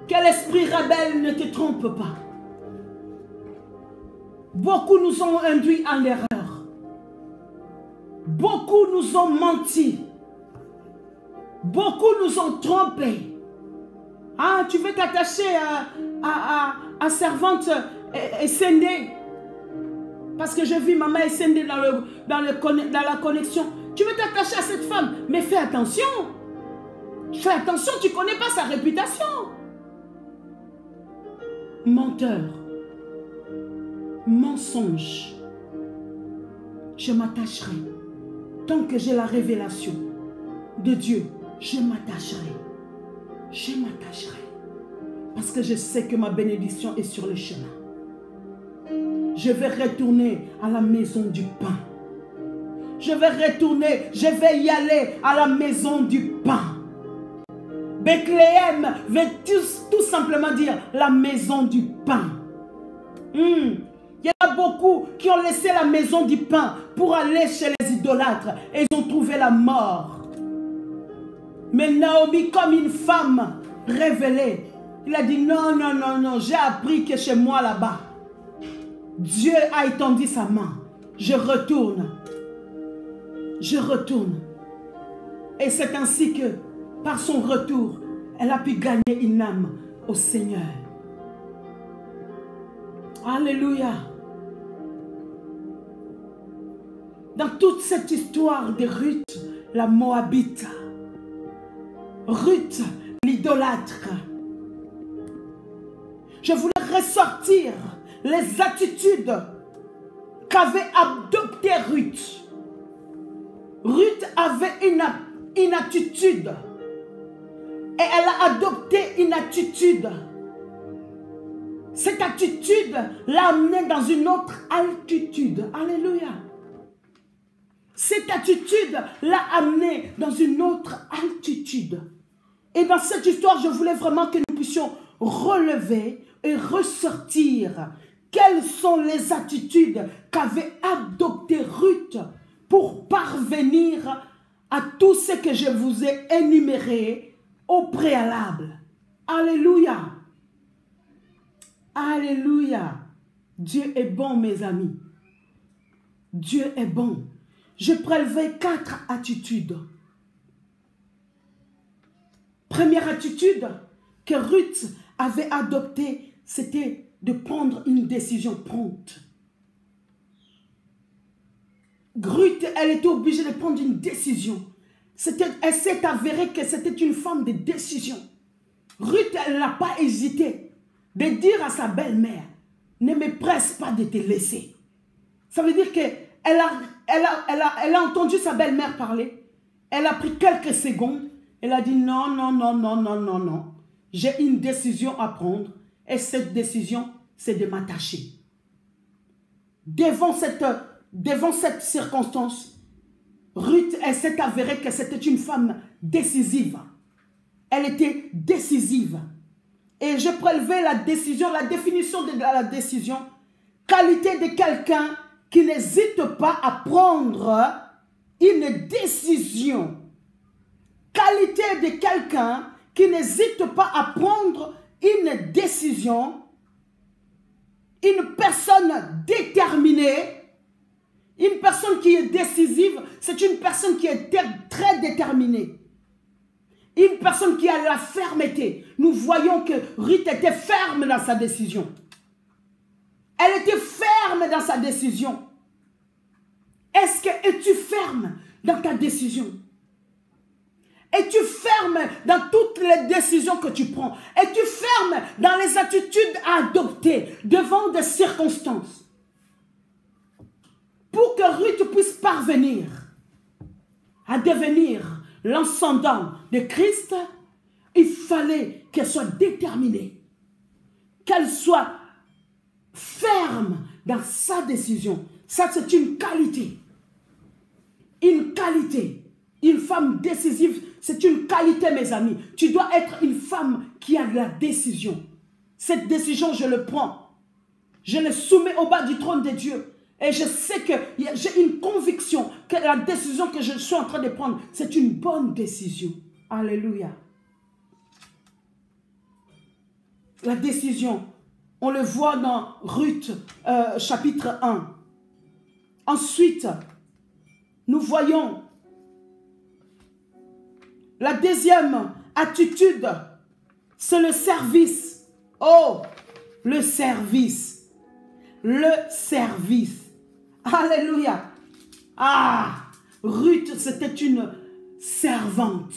[SPEAKER 1] Que l'esprit rebelle ne te trompe pas. Beaucoup nous ont induits en erreur. Beaucoup nous ont menti. Beaucoup nous ont trompés. Ah, tu veux t'attacher à servante Essendé. Parce que j'ai vu maman Essendé dans la connexion. Tu veux t'attacher à cette femme. Mais fais attention. Fais attention, tu ne connais pas sa réputation. Menteur, mensonge, je m'attacherai. Tant que j'ai la révélation de Dieu, je m'attacherai. Je m'attacherai. Parce que je sais que ma bénédiction est sur le chemin. Je vais retourner à la maison du pain. Je vais retourner, je vais y aller à la maison du pain. Bethléem veut tout simplement dire la maison du pain. Il y en a beaucoup qui ont laissé la maison du pain pour aller chez les idolâtres et ils ont trouvé la mort. Mais Naomi, comme une femme révélée, il a dit non, non, non, non, j'ai appris que chez moi là-bas, Dieu a étendu sa main. Je retourne. Je retourne. Et c'est ainsi que par son retour, elle a pu gagner une âme au Seigneur. Alléluia. Dans toute cette histoire de Ruth, la Moabite, Ruth, l'idolâtre, je voulais ressortir les attitudes qu'avait adoptées Ruth. Ruth avait une attitude. Et elle a adopté une attitude. Cette attitude l'a amenée dans une autre altitude. Alléluia. Cette attitude l'a amenée dans une autre altitude. Et dans cette histoire, je voulais vraiment que nous puissions relever et ressortir quelles sont les attitudes qu'avait adoptées Ruth pour parvenir à tout ce que je vous ai énuméré au préalable. Alléluia. Alléluia. Dieu est bon, mes amis. Dieu est bon. Je prélevais 4 attitudes. Première attitude que Ruth avait adoptée, c'était de prendre une décision prompte. Ruth, elle était obligée de prendre une décision. Elle s'est avérée que c'était une femme de décision. Ruth, elle n'a pas hésité de dire à sa belle-mère, ne me presse pas de te laisser. Ça veut dire qu'elle a entendu sa belle-mère parler. Elle a pris quelques secondes. Elle a dit non, non, non, non, non, non, non. J'ai une décision à prendre. Et cette décision, c'est de m'attacher. Devant cette circonstance, Ruth, elle s'est avérée que c'était une femme décisive. Elle était décisive. Et je prélevais la décision, la définition de la décision. Qualité de quelqu'un qui n'hésite pas à prendre une décision. Qualité de quelqu'un qui n'hésite pas à prendre une décision. Une personne déterminée. Une personne qui est décisive, c'est une personne qui est très déterminée. Une personne qui a la fermeté. Nous voyons que Ruth était ferme dans sa décision. Elle était ferme dans sa décision. Est-ce que es-tu ferme dans ta décision? Es-tu ferme dans toutes les décisions que tu prends? Es-tu ferme dans les attitudes à adopter devant des circonstances? Pour que Ruth puisse parvenir à devenir l'ascendant de Christ, il fallait qu'elle soit déterminée, qu'elle soit ferme dans sa décision. Ça, c'est une qualité. Une qualité. Une femme décisive, c'est une qualité, mes amis. Tu dois être une femme qui a de la décision. Cette décision, je le prends. Je le soumets au bas du trône de Dieu. Et je sais que j'ai une conviction que la décision que je suis en train de prendre, c'est une bonne décision. Alléluia. La décision, on le voit dans Ruth chapitre 1. Ensuite, nous voyons la deuxième attitude, c'est le service. Oh, le service. Le service. Alléluia. Ah, Ruth, c'était une servante.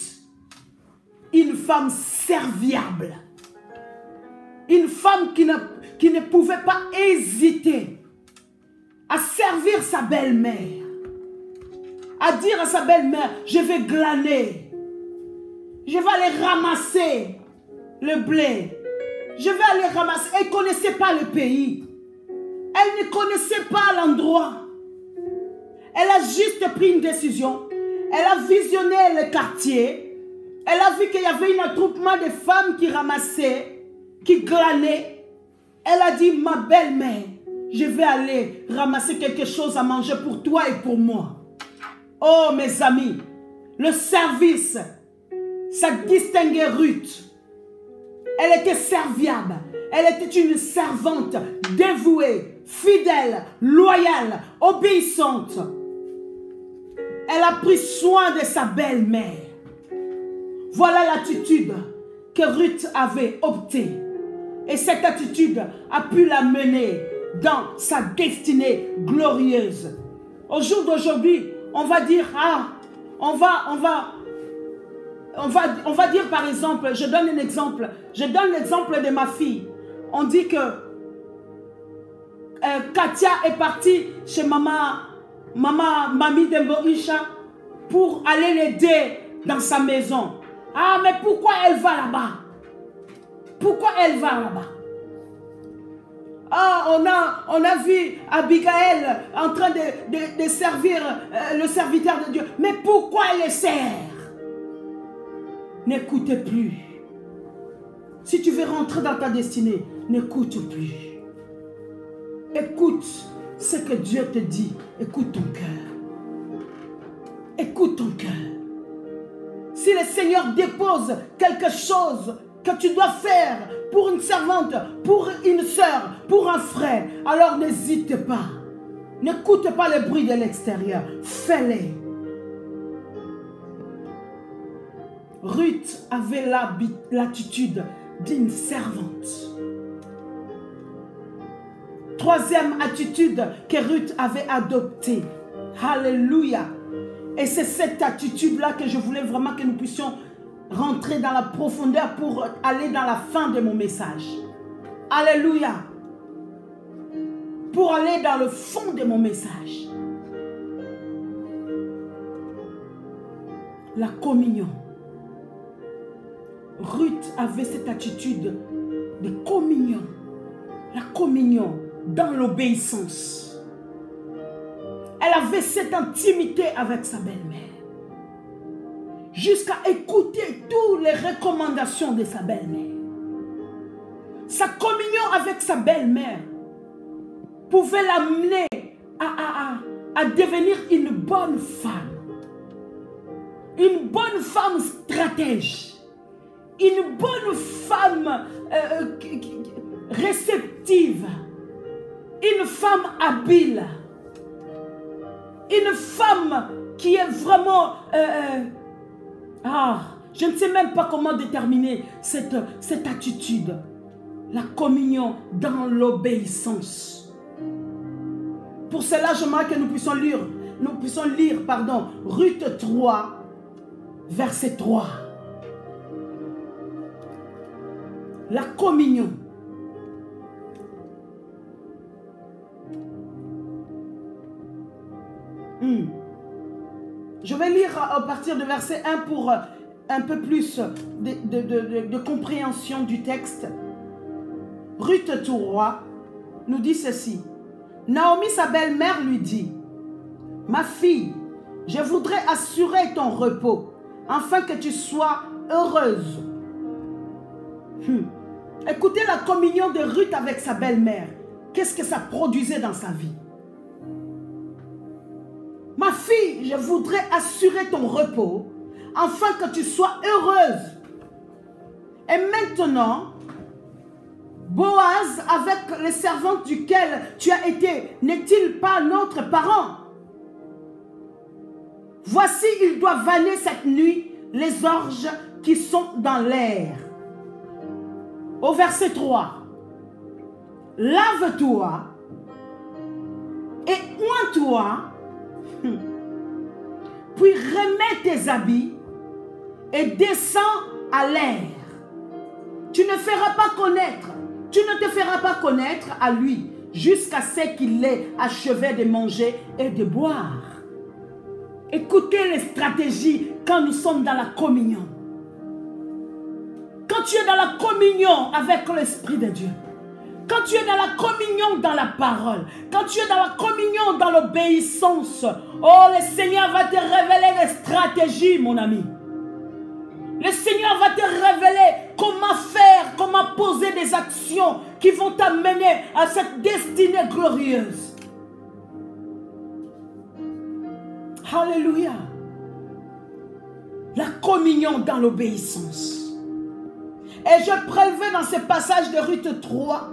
[SPEAKER 1] Une femme serviable. Une femme qui ne pouvait pas hésiter à servir sa belle-mère. À dire à sa belle-mère, je vais glaner. Je vais aller ramasser le blé. Je vais aller ramasser. Elle ne connaissait pas le pays. Elle ne connaissait pas l'endroit. Elle a juste pris une décision. Elle a visionné le quartier. Elle a vu qu'il y avait un attroupement de femmes qui ramassaient, qui glanaient. Elle a dit, ma belle-mère, je vais aller ramasser quelque chose à manger pour toi et pour moi. Oh mes amis, le service, ça distinguait Ruth. Elle était serviable. Elle était une servante dévouée, fidèle, loyale, obéissante. Elle a pris soin de sa belle-mère. Voilà l'attitude que Ruth avait optée. Et cette attitude a pu la mener dans sa destinée glorieuse. Au jour d'aujourd'hui, on va dire, on va dire par exemple, je donne un exemple. Je donne l'exemple de ma fille. On dit que Katia est partie chez mamie de Morisha pour aller l'aider dans sa maison. Ah, mais pourquoi elle va là-bas? Pourquoi elle va là-bas? Ah, on a vu Abigail en train de servir le serviteur de Dieu. Mais pourquoi elle le sert? N'écoutez plus. Si tu veux rentrer dans ta destinée, n'écoute plus. Écoute ce que Dieu te dit. Écoute ton cœur. Écoute ton cœur. Si le Seigneur dépose quelque chose que tu dois faire pour une servante, pour une sœur, pour un frère, alors n'hésite pas. N'écoute pas le bruit de l'extérieur. Fais-les. Ruth avait l'attitude d'une servante. Troisième attitude que Ruth avait adoptée. Alléluia. Et c'est cette attitude-là que je voulais vraiment que nous puissions rentrer dans la profondeur pour aller dans la fin de mon message. Alléluia. Pour aller dans le fond de mon message. La communion. Ruth avait cette attitude de communion. La communion dans l'obéissance. Elle avait cette intimité avec sa belle-mère. Jusqu'à écouter toutes les recommandations de sa belle-mère. Sa communion avec sa belle-mère pouvait l'amener à devenir une bonne femme. Une bonne femme stratège. Une bonne femme réceptive. Une femme habile. Une femme qui est vraiment... je ne sais même pas comment déterminer cette attitude. La communion dans l'obéissance. Pour cela, j'aimerais que nous puissions lire, Ruth 3, verset 3. La communion. Je vais lire à partir de verset 1 pour un peu plus de compréhension du texte. Ruth 3 nous dit ceci. Naomi, sa belle-mère, lui dit, « Ma fille, je voudrais assurer ton repos, afin que tu sois heureuse. » Écoutez la communion de Ruth avec sa belle-mère. Qu'est-ce que ça produisait dans sa vie? Ma fille, je voudrais assurer ton repos, afin que tu sois heureuse. Et maintenant, Boaz, avec les servantes duquel tu as été, n'est-il pas notre parent? Voici, il doit vanner cette nuit les orges qui sont dans l'air. Au verset 3. Lave-toi et oins-toi, puis remets tes habits et descends à l'air. Tu ne te feras pas connaître à lui jusqu'à ce qu'il ait achevé de manger et de boire. Écoutez les stratégies quand nous sommes dans la communion. Quand tu es dans la communion avec l'Esprit de Dieu, quand tu es dans la communion dans la parole, quand tu es dans la communion dans l'obéissance, oh, le Seigneur va te révéler des stratégies, mon ami. Le Seigneur va te révéler comment faire, comment poser des actions qui vont t'amener à cette destinée glorieuse. Alléluia. La communion dans l'obéissance. Et je prélevais dans ce passage de Ruth 3,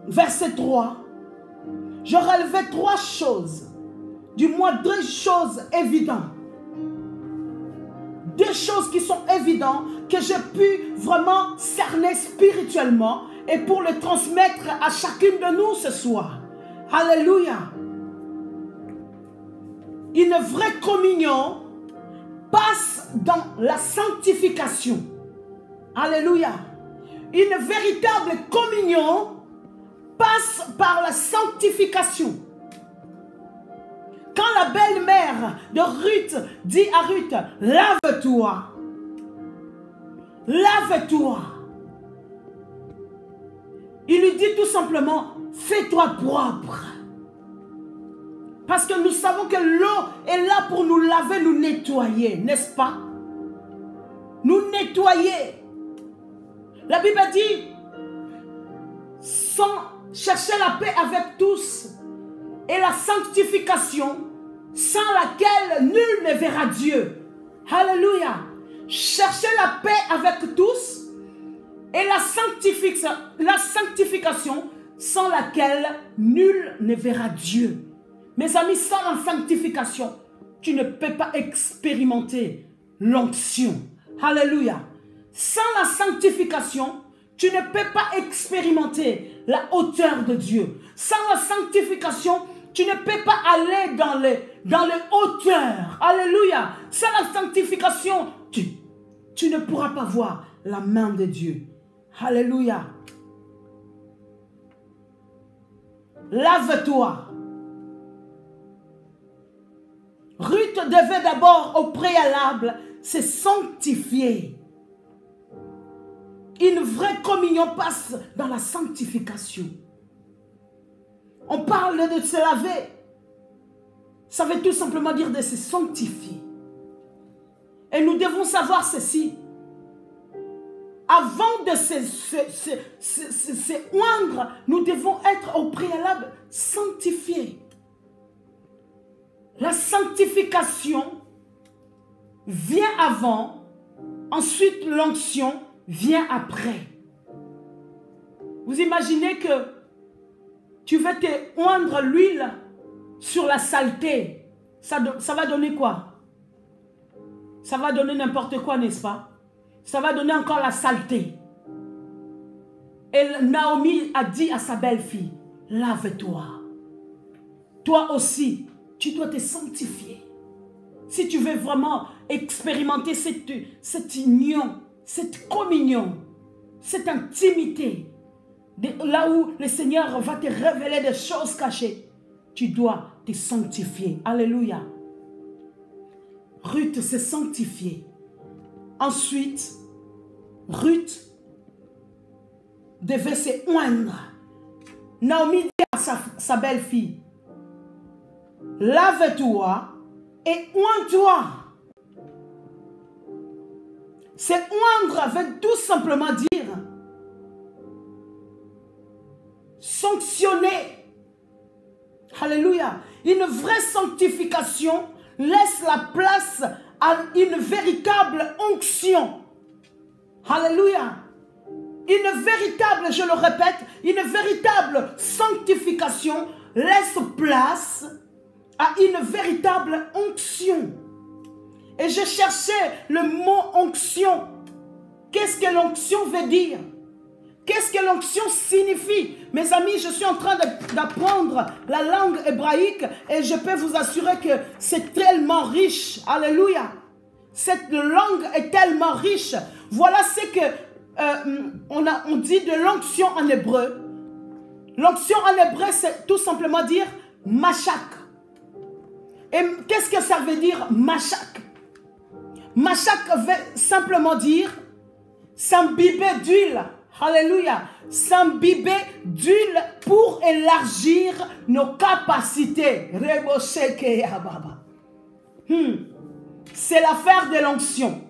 [SPEAKER 1] verset 3, je relevais 3 choses, du moins 2 choses évidentes. 2 choses qui sont évidentes, que j'ai pu vraiment cerner spirituellement et pour le transmettre à chacune de nous ce soir. Alléluia. Une vraie communion passe dans la sanctification. Alléluia. Une véritable communion passe par la sanctification. Quand la belle-mère de Ruth dit à Ruth, lave-toi, lave-toi. Il lui dit tout simplement, fais-toi propre. Parce que nous savons que l'eau est là pour nous laver, nous nettoyer, n'est-ce pas? Nous nettoyer. La Bible dit, chercher la paix avec tous et la sanctification sans laquelle nul ne verra Dieu. Alléluia. Chercher la paix avec tous et la sanctification sans laquelle nul ne verra Dieu. Mes amis, sans la sanctification, tu ne peux pas expérimenter l'onction. Alléluia. Sans la sanctification, tu ne peux pas expérimenter la hauteur de Dieu. Sans la sanctification, tu ne peux pas aller dans les hauteurs. Alléluia. Sans la sanctification, tu ne pourras pas voir la main de Dieu. Alléluia. Lave-toi. Ruth devait d'abord au préalable se sanctifier. Une vraie communion passe dans la sanctification. On parle de se laver. Ça veut tout simplement dire de se sanctifier. Et nous devons savoir ceci. Avant de se oindre, nous devons être au préalable sanctifiés. La sanctification vient avant, ensuite l'onction vient après. Vous imaginez que tu veux te oindre l'huile sur la saleté. Ça va donner quoi? Ça va donner n'importe quoi, n'est-ce pas? Ça va donner encore la saleté. Et Naomi a dit à sa belle-fille, lave-toi. Toi aussi, tu dois te sanctifier. Si tu veux vraiment expérimenter cette union, cette communion, cette intimité, là où le Seigneur va te révéler des choses cachées, tu dois te sanctifier. Alléluia. Ruth s'est sanctifiée. Ensuite, Ruth devait se oindre. Naomi dit à sa belle-fille, lave-toi et oins-toi. Se oindre veut tout simplement dire sanctionner. Alléluia. Une vraie sanctification laisse la place à une véritable onction. Alléluia. Une véritable, je le répète, une véritable sanctification laisse place à une véritable onction. Et je cherchais le mot onction. Qu'est-ce que l'onction veut dire? Qu'est-ce que l'onction signifie? Mes amis, je suis en train d'apprendre la langue hébraïque et je peux vous assurer que c'est tellement riche. Alléluia. Cette langue est tellement riche. Voilà ce que on dit de l'onction en hébreu. L'onction en hébreu, c'est tout simplement dire machak. Et qu'est-ce que ça veut dire machak? Machak veut simplement dire s'imbiber d'huile. Alléluia. S'imbiber d'huile pour élargir nos capacités. C'est l'affaire de l'onction.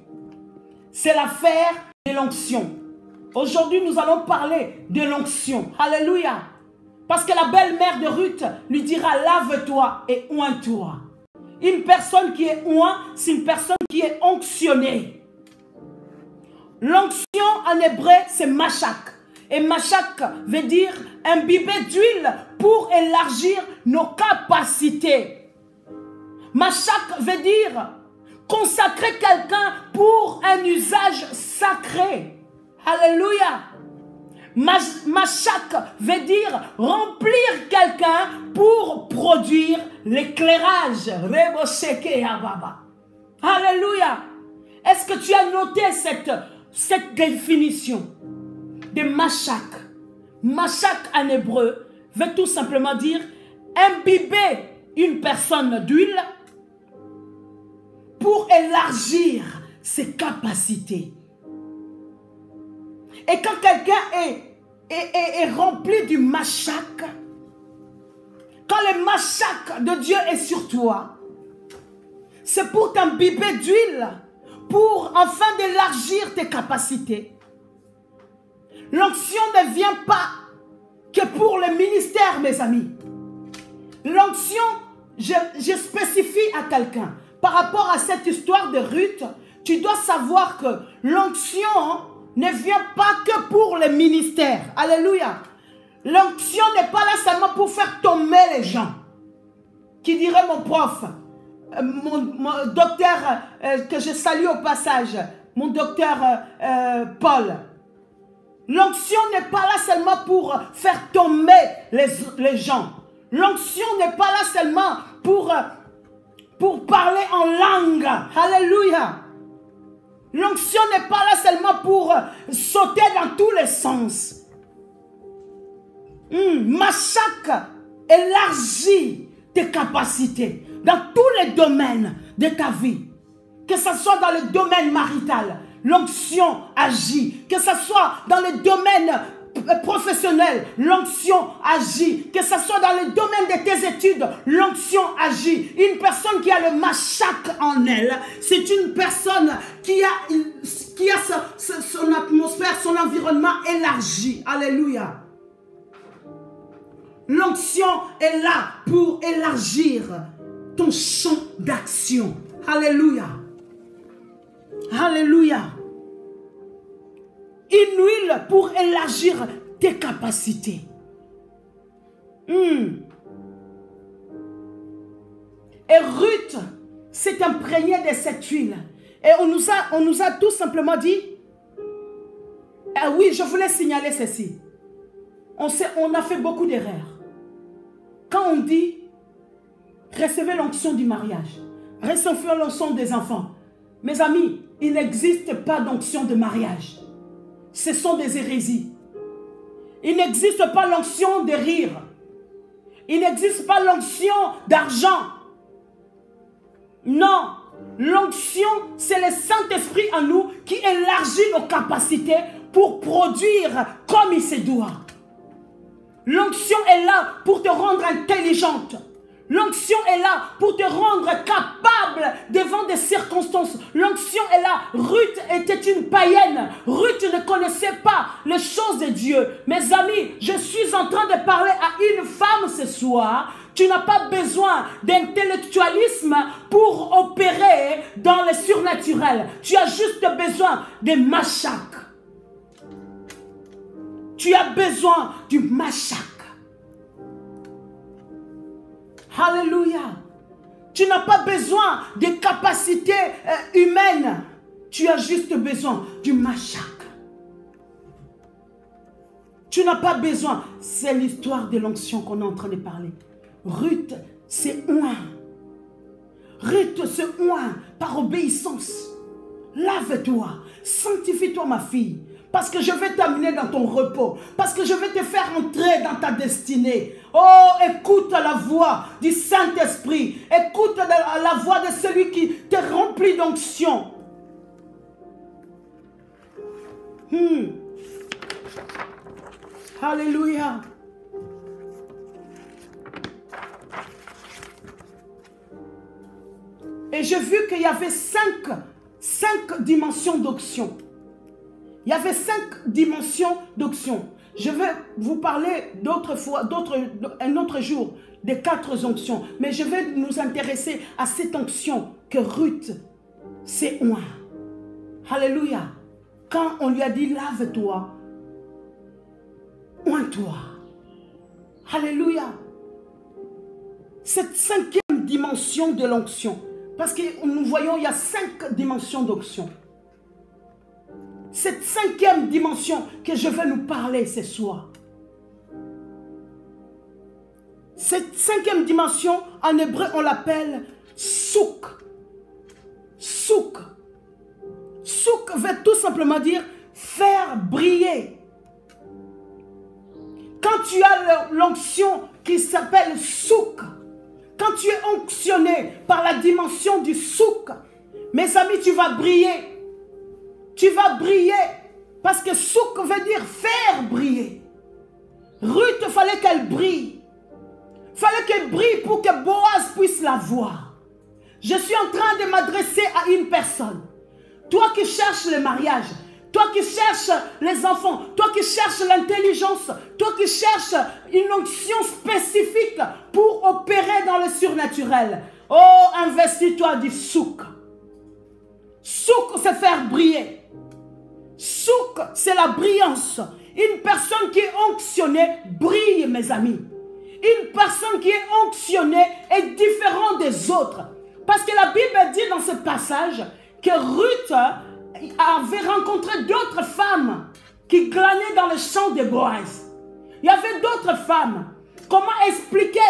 [SPEAKER 1] C'est l'affaire de l'onction. Aujourd'hui, nous allons parler de l'onction. Alléluia. Parce que la belle-mère de Ruth lui dira, lave-toi et oins-toi. Une personne qui est oint, c'est une personne qui est onctionnée. L'onction en hébreu, c'est machak. Et machak veut dire imbiber d'huile pour élargir nos capacités. Machak veut dire consacrer quelqu'un pour un usage sacré. Alléluia. Machak veut dire remplir quelqu'un pour produire l'éclairage. Alléluia. Est-ce que tu as noté cette définition de machak? Machak en hébreu veut tout simplement dire imbiber une personne d'huile pour élargir ses capacités. Et quand quelqu'un est rempli du Mashak, quand le Mashak de Dieu est sur toi, c'est pour t'imbiber d'huile, pour enfin d'élargir tes capacités. L'onction ne vient pas que pour le ministère, mes amis. L'onction, je spécifie à quelqu'un, par rapport à cette histoire de Ruth, tu dois savoir que l'onction ne vient pas que pour le ministère. Alléluia. L'onction n'est pas là seulement pour faire tomber les gens. Qui dirait mon prof, mon docteur, que je salue au passage, mon docteur Paul. L'onction n'est pas là seulement pour faire tomber les gens. L'onction n'est pas là seulement pour parler en langue. Alléluia. L'onction n'est pas là seulement pour sauter dans tous les sens. Mashak élargit tes capacités dans tous les domaines de ta vie. Que ce soit dans le domaine marital, l'onction agit. Que ce soit dans le domaine professionnel, l'onction agit. Que ce soit dans le domaine de tes études, l'onction agit. Une personne qui a le Mashak en elle, c'est une personne qui a son atmosphère, son environnement élargi. Alléluia. L'onction est là pour élargir ton champ d'action. Alléluia. Alléluia. Une huile pour élargir tes capacités. Et Ruth s'est imprégnée de cette huile. Et on nous a tout simplement dit, ah oui, je voulais signaler ceci. On a fait beaucoup d'erreurs. Quand on dit, recevez l'onction du mariage, recevez l'onction des enfants. Mes amis, il n'existe pas d'onction de mariage. Ce sont des hérésies. Il n'existe pas l'onction de rire. Il n'existe pas l'onction d'argent. Non. L'onction, c'est le Saint-Esprit en nous qui élargit nos capacités pour produire comme il se doit. L'onction est là pour te rendre intelligente. L'onction est là pour te rendre capable devant des circonstances. L'onction est là. Ruth était une païenne. Ruth ne connaissait pas les choses de Dieu. Mes amis, je suis en train de parler à une femme ce soir. Tu n'as pas besoin d'intellectualisme pour opérer dans le surnaturel. Tu as juste besoin de Mashak. Tu as besoin du Mashak. Alléluia. Tu n'as pas besoin de capacités humaines. Tu as juste besoin du Mashak. Tu n'as pas besoin. C'est l'histoire de l'onction qu'on est en train de parler. Ruth, c'est oint. Ruth, c'est oint par obéissance. Lave-toi. Sanctifie-toi, ma fille. Parce que je vais t'amener dans ton repos. Parce que je vais te faire entrer dans ta destinée. Oh, écoute la voix du Saint-Esprit. Écoute la voix de celui qui te remplit d'onction. Alléluia. Et j'ai vu qu'il y avait cinq dimensions d'onction. Il y avait 5 dimensions d'onction. Je vais vous parler un autre jour des 4 onctions. Mais je vais nous intéresser à cette onction que Ruth s'est oint. Alléluia. Quand on lui a dit lave-toi, oins-toi. Alléluia. Cette 5e dimension de l'onction. Parce que nous voyons, il y a 5 dimensions d'onction. Cette 5e dimension que je vais nous parler ce soir. Cette 5e dimension, en hébreu, on l'appelle souk. Souk. Souk veut tout simplement dire faire briller. Quand tu as l'onction qui s'appelle souk, quand tu es onctionné par la dimension du souk, mes amis, tu vas briller. Tu vas briller Parce que souk veut dire faire briller. Ruth, il fallait qu'elle brille. Il fallait qu'elle brille pour que Boaz puisse la voir. Je suis en train de m'adresser à une personne. Toi qui cherches le mariage, toi qui cherches les enfants, toi qui cherches l'intelligence, toi qui cherches une onction spécifique pour opérer dans le surnaturel. Oh, investis-toi du souk. Souk, c'est faire briller. Souk, c'est la brillance. Une personne qui est onctionnée brille, mes amis. Une personne qui est onctionnée est différente des autres. Parce que la Bible dit dans ce passage que Ruth avait rencontré d'autres femmes qui glanaient dans le champ de Boaz. Il y avait d'autres femmes. Comment expliquer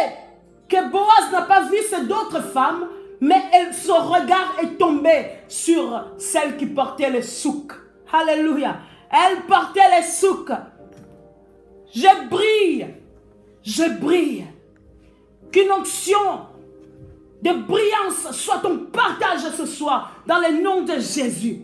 [SPEAKER 1] que Boaz n'a pas vu ces d'autres femmes, mais son regard est tombé sur celle qui portait le souk. Alléluia. Elle portait les souks. Je brille. Je brille. Qu'une onction de brillance soit ton partage ce soir dans le nom de Jésus.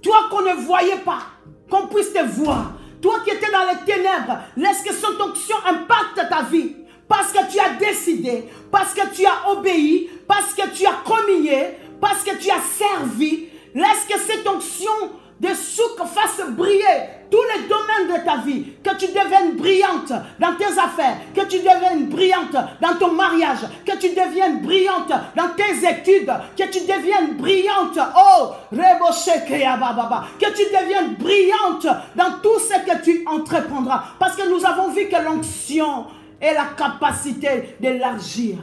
[SPEAKER 1] Toi qu'on ne voyait pas, qu'on puisse te voir. Toi qui étais dans les ténèbres, laisse que cette onction impacte ta vie. Parce que tu as décidé, parce que tu as obéi, parce que tu as communié, parce que tu as servi. Laisse que cette onction de souk fasse briller tous les domaines de ta vie. Que tu deviennes brillante dans tes affaires, que tu deviennes brillante dans ton mariage, que tu deviennes brillante dans tes études, que tu deviennes brillante, oh, que tu deviennes brillante dans tout ce que tu entreprendras. Parce que nous avons vu que l'onction est la capacité d'élargir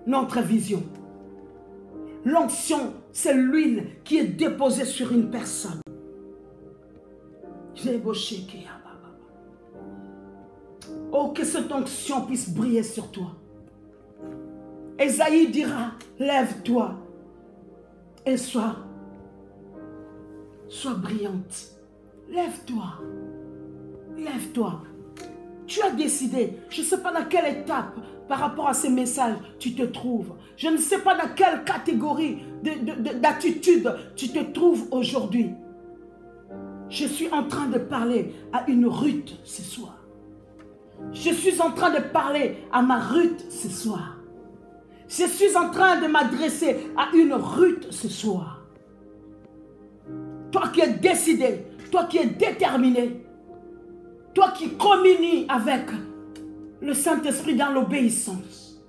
[SPEAKER 1] notre vision. L'onction, c'est l'huile qui est déposée sur une personne. Oh, que cette onction puisse briller sur toi. Ésaïe dira, lève-toi et sois brillante. Lève-toi. Lève-toi. Tu as décidé, je ne sais pas dans quelle étape par rapport à ces messages tu te trouves. Je ne sais pas dans quelle catégorie d'attitude tu te trouves aujourd'hui. Je suis en train de parler à une Ruth ce soir. Je suis en train de parler à ma Ruth ce soir. Je suis en train de m'adresser à une Ruth ce soir. Toi qui es décidé, toi qui es déterminé, toi qui communies avec le Saint-Esprit dans l'obéissance.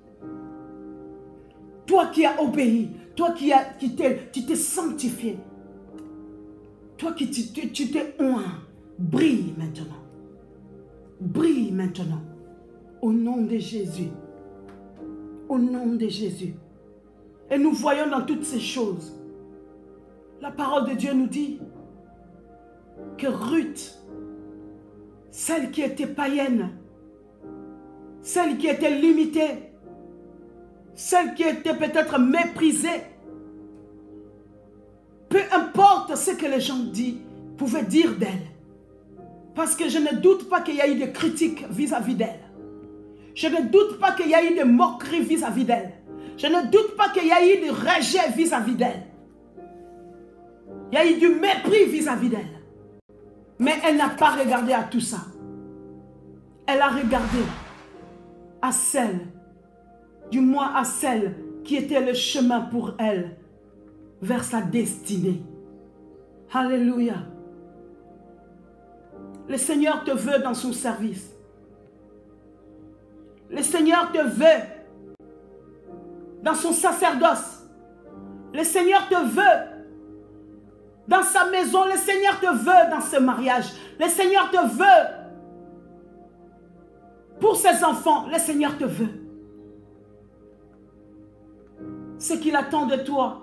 [SPEAKER 1] Toi qui as obéi, toi qui t'es sanctifié, toi qui tu t'es oint, brille maintenant. Brille maintenant. Au nom de Jésus. Au nom de Jésus. Et nous voyons dans toutes ces choses, la parole de Dieu nous dit que Ruth, celle qui était païenne, celle qui était limitée, celle qui était peut-être méprisée, peu importe ce que les gens pouvaient dire d'elle, parce que je ne doute pas qu'il y a eu des critiques vis-à-vis d'elle. Je ne doute pas qu'il y a eu des moqueries vis-à-vis d'elle. Je ne doute pas qu'il y a eu du rejet vis-à-vis d'elle. Il y a eu du mépris vis-à-vis d'elle. Mais elle n'a pas regardé à tout ça. Elle a regardé à celle, du moins à celle qui était le chemin pour elle vers sa destinée. Alléluia. Le Seigneur te veut dans son service. Le Seigneur te veut dans son sacerdoce. Le Seigneur te veut dans sa maison. Le Seigneur te veut dans ce mariage. Le Seigneur te veut pour ses enfants. Le Seigneur te veut. Ce qu'il attend de toi,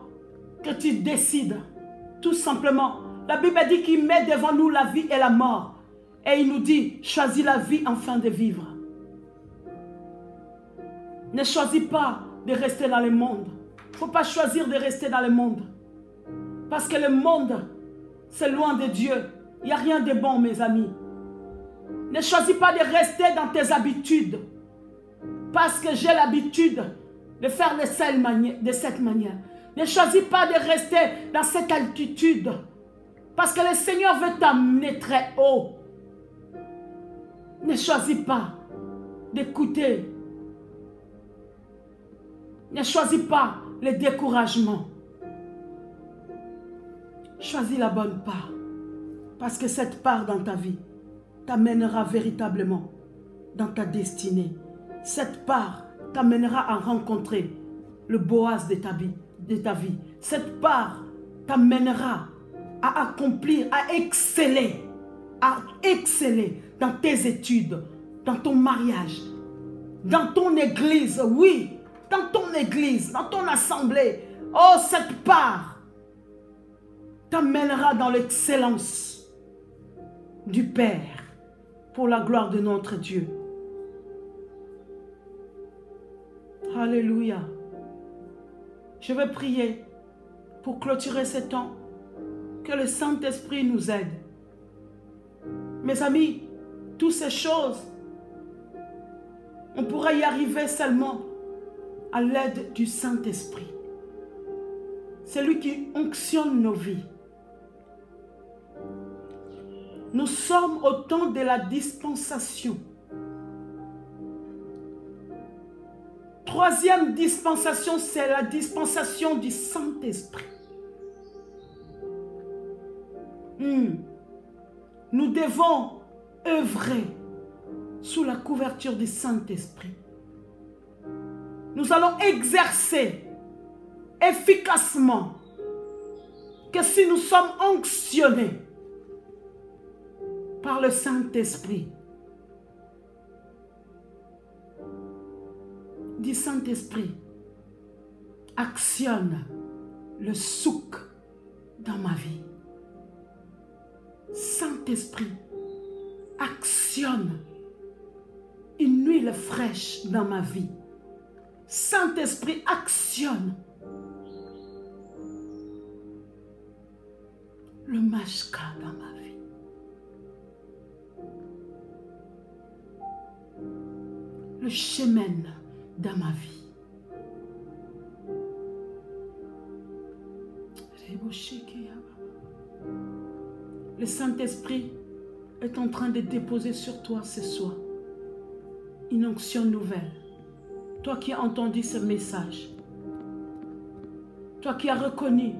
[SPEAKER 1] que tu décides, tout simplement. La Bible dit qu'il met devant nous la vie et la mort. Et il nous dit, choisis la vie afin de vivre. Ne choisis pas de rester dans le monde. Il ne faut pas choisir de rester dans le monde. Parce que le monde, c'est loin de Dieu. Il n'y a rien de bon, mes amis. Ne choisis pas de rester dans tes habitudes. Parce que j'ai l'habitude de faire de cette manière. Ne choisis pas de rester dans cette altitude. Parce que le Seigneur veut t'amener très haut. Ne choisis pas d'écouter. Ne choisis pas le découragement. Choisis la bonne part. Parce que cette part dans ta vie t'amènera véritablement dans ta destinée. Cette part t'amènera à rencontrer le Boaz de ta vie. Cette part t'amènera à accomplir, à exceller dans tes études, dans ton mariage, dans ton église, oui, dans ton église, dans ton assemblée. Oh, cette part t'amènera dans l'excellence du Père pour la gloire de notre Dieu. Alléluia. Je vais prier pour clôturer ce temps. Que le Saint-Esprit nous aide. Mes amis, toutes ces choses, on pourra y arriver seulement à l'aide du Saint-Esprit. C'est lui qui onctionne nos vies. Nous sommes au temps de la dispensation. Troisième dispensation, c'est la dispensation du Saint-Esprit. Nous devons œuvrer sous la couverture du Saint-Esprit. Nous allons exercer efficacement que si nous sommes onctionnés par le Saint-Esprit. Dis Saint-Esprit, actionne le souk dans ma vie. Saint-Esprit, actionne une huile fraîche dans ma vie. Saint-Esprit, actionne le mashka dans ma vie. Le shemen dans ma vie. Le Saint-Esprit est en train de déposer sur toi ce soir une onction nouvelle. Toi qui as entendu ce message, toi qui as reconnu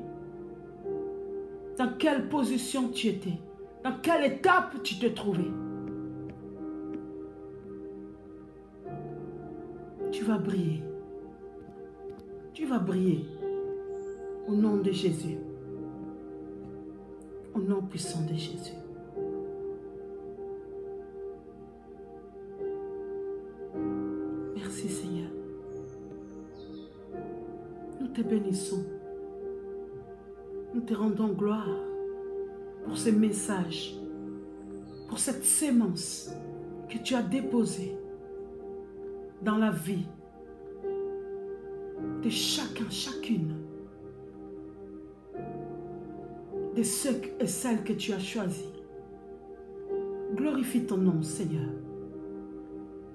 [SPEAKER 1] dans quelle position tu étais, dans quelle étape tu te trouvais, tu vas briller. Tu vas briller au nom de Jésus. Au nom puissant de Jésus. Merci Seigneur. Nous te bénissons. Nous te rendons gloire pour ce message, pour cette sémence que tu as déposée dans la vie de chacun, chacune de ceux et celles que tu as choisis. Glorifie ton nom, Seigneur.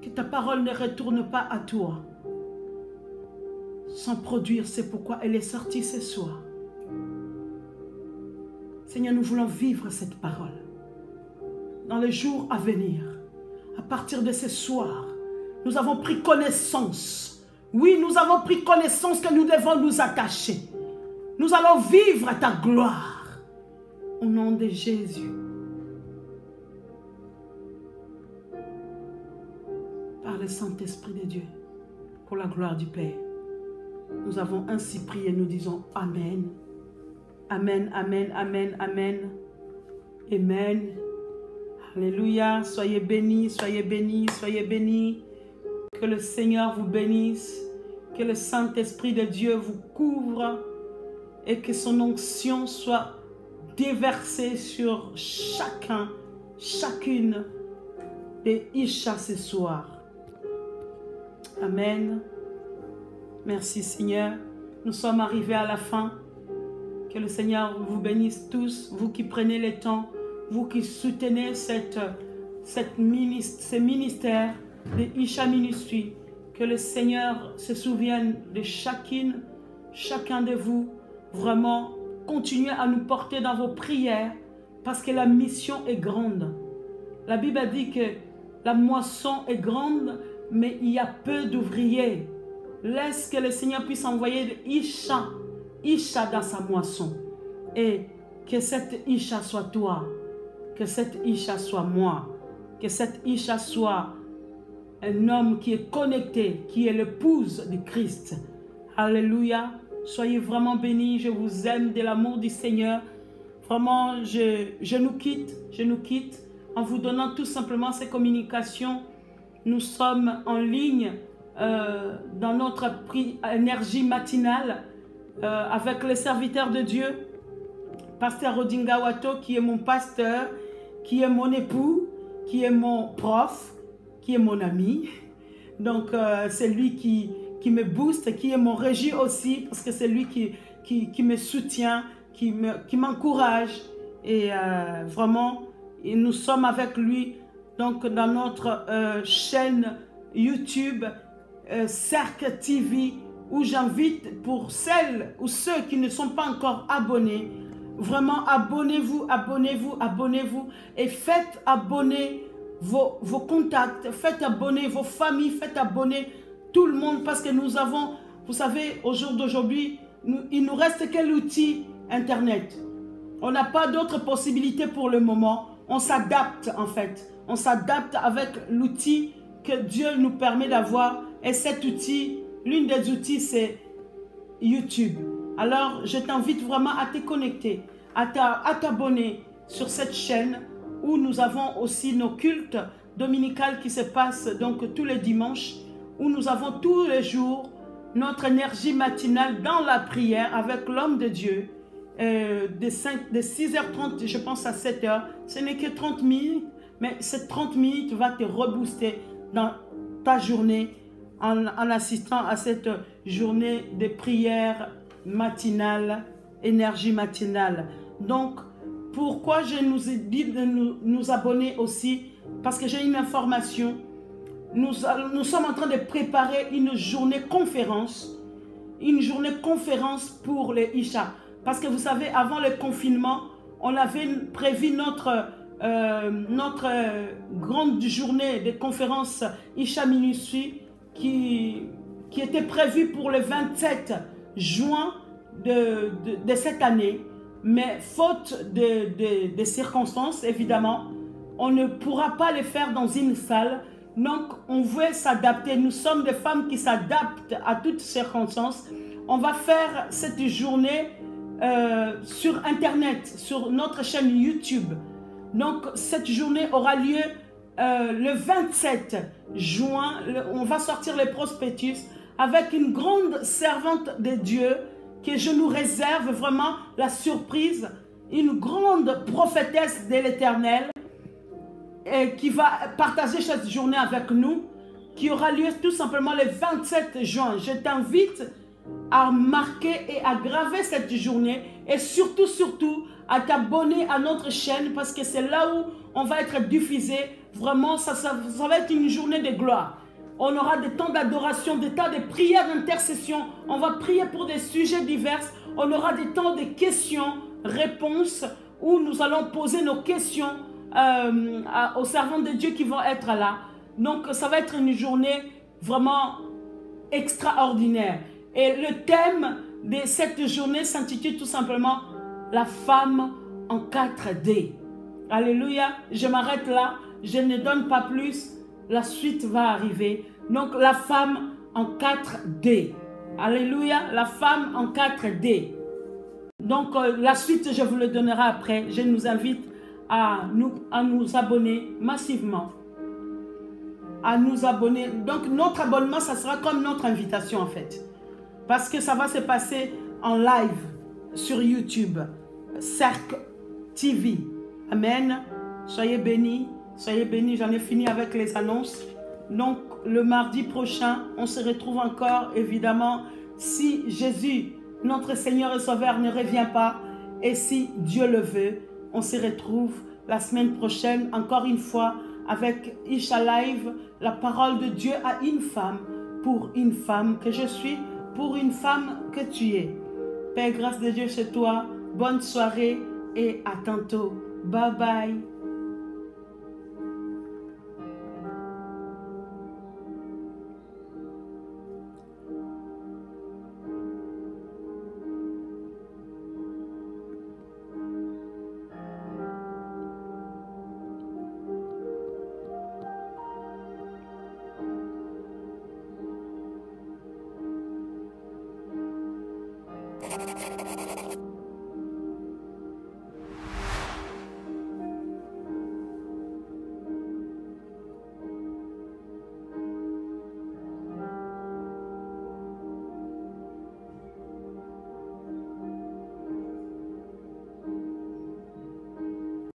[SPEAKER 1] Que ta parole ne retourne pas à toi sans produire ce pourquoi elle est sortie ce soir. Seigneur, nous voulons vivre cette parole dans les jours à venir. À partir de ce soir, nous avons pris connaissance. Oui, nous avons pris connaissance que nous devons nous attacher. Nous allons vivre ta gloire. Au nom de Jésus. Par le Saint-Esprit de Dieu. Pour la gloire du Père. Nous avons ainsi prié. Nous disons Amen. Amen, Amen, Amen, Amen. Amen. Alléluia. Soyez bénis, soyez bénis, soyez bénis. Que le Seigneur vous bénisse. Que le Saint-Esprit de Dieu vous couvre. Et que son onction soit déversée sur chacun, chacune des Isha ce soir. Amen. Merci Seigneur. Nous sommes arrivés à la fin. Que le Seigneur vous bénisse tous, vous qui prenez le temps, vous qui soutenez ce ministère de Isha Ministry. Que le Seigneur se souvienne de chacune chacun de vous, vraiment, continuez à nous porter dans vos prières parce que la mission est grande. La Bible a dit que la moisson est grande, mais il y a peu d'ouvriers. Laisse que le Seigneur puisse envoyer Isha dans sa moisson. Et que cette Isha soit toi, que cette Isha soit moi, que cette Isha soit un homme qui est connecté, qui est l'épouse du Christ. Alléluia. Soyez vraiment bénis. Je vous aime de l'amour du Seigneur. Vraiment, je nous quitte en vous donnant tout simplement ces communications. Nous sommes en ligne dans notre énergie matinale avec les serviteurs de Dieu. Pasteur Odinga Wato, qui est mon pasteur, qui est mon époux, qui est mon prof, qui est mon ami. Donc, c'est lui qui me booste, qui est mon régie aussi, parce que c'est lui qui me soutient, qui m'encourage. Et vraiment, et nous sommes avec lui donc, dans notre chaîne YouTube, Cercle TV, où j'invite pour celles ou ceux qui ne sont pas encore abonnés, vraiment abonnez-vous, abonnez-vous, abonnez-vous et faites abonner vos contacts, faites abonner vos familles, faites abonner tout le monde parce que nous avons, vous savez, au jour d'aujourd'hui, il nous reste quel outil? Internet. On n'a pas d'autres possibilités pour le moment. On s'adapte en fait. On s'adapte avec l'outil que Dieu nous permet d'avoir. Et cet outil, l'une des outils, c'est YouTube. Alors, je t'invite vraiment à te connecter, à t'abonner sur cette chaîne où nous avons aussi nos cultes dominicaux qui se passent donc tous les dimanches, où nous avons tous les jours notre énergie matinale dans la prière avec l'homme de Dieu, de 6h30, je pense à 7h. Ce n'est que 30 minutes, mais ces 30 minutes va te rebooster dans ta journée en assistant à cette journée de prière matinale, énergie matinale. Donc, pourquoi je nous ai dit de nous abonner aussi? Parce que j'ai une information. Nous sommes en train de préparer une journée conférence. Une journée conférence pour les Isha. Parce que vous savez, avant le confinement, on avait prévu notre grande journée de conférence Isha Ministry qui était prévue pour le 27 juin de cette année. Mais faute de circonstances, évidemment, on ne pourra pas le faire dans une salle. Donc, on veut s'adapter. Nous sommes des femmes qui s'adaptent à toutes circonstances. On va faire cette journée sur Internet, sur notre chaîne YouTube. Donc, cette journée aura lieu le 27 juin. On va sortir les prospectus avec une grande servante de Dieu que je nous réserve vraiment la surprise. Une grande prophétesse de l'Éternel qui va partager cette journée avec nous, qui aura lieu tout simplement le 27 juin. Je t'invite à marquer et à graver cette journée et surtout à t'abonner à notre chaîne parce que c'est là où on va être diffusé. Vraiment, ça va être une journée de gloire. On aura des temps d'adoration, des temps de prières d'intercession. On va prier pour des sujets divers. On aura des temps de questions-réponses où nous allons poser nos questions aux servants de Dieu qui vont être là. Donc, ça va être une journée vraiment extraordinaire. Et le thème de cette journée s'intitule tout simplement « La femme en 4D ». Alléluia, je m'arrête là, je ne donne pas plus, la suite va arriver. Donc, la femme en 4D. Alléluia, la femme en 4D. Donc, la suite, je vous le donnerai après. Je nous invite à nous abonner massivement. À nous abonner. Donc, notre abonnement, ça sera comme notre invitation en fait. Parce que ça va se passer en live sur YouTube. Cercle TV. Amen. Soyez bénis. Soyez bénis. J'en ai fini avec les annonces. Donc, le mardi prochain, on se retrouve encore, évidemment, si Jésus, notre Seigneur et Sauveur, ne revient pas. Et si Dieu le veut, on se retrouve la semaine prochaine, encore une fois, avec Isha Live, la parole de Dieu à une femme, pour une femme que je suis, pour une femme que tu es. Père, grâce de Dieu chez toi. Bonne soirée et à tantôt. Bye bye.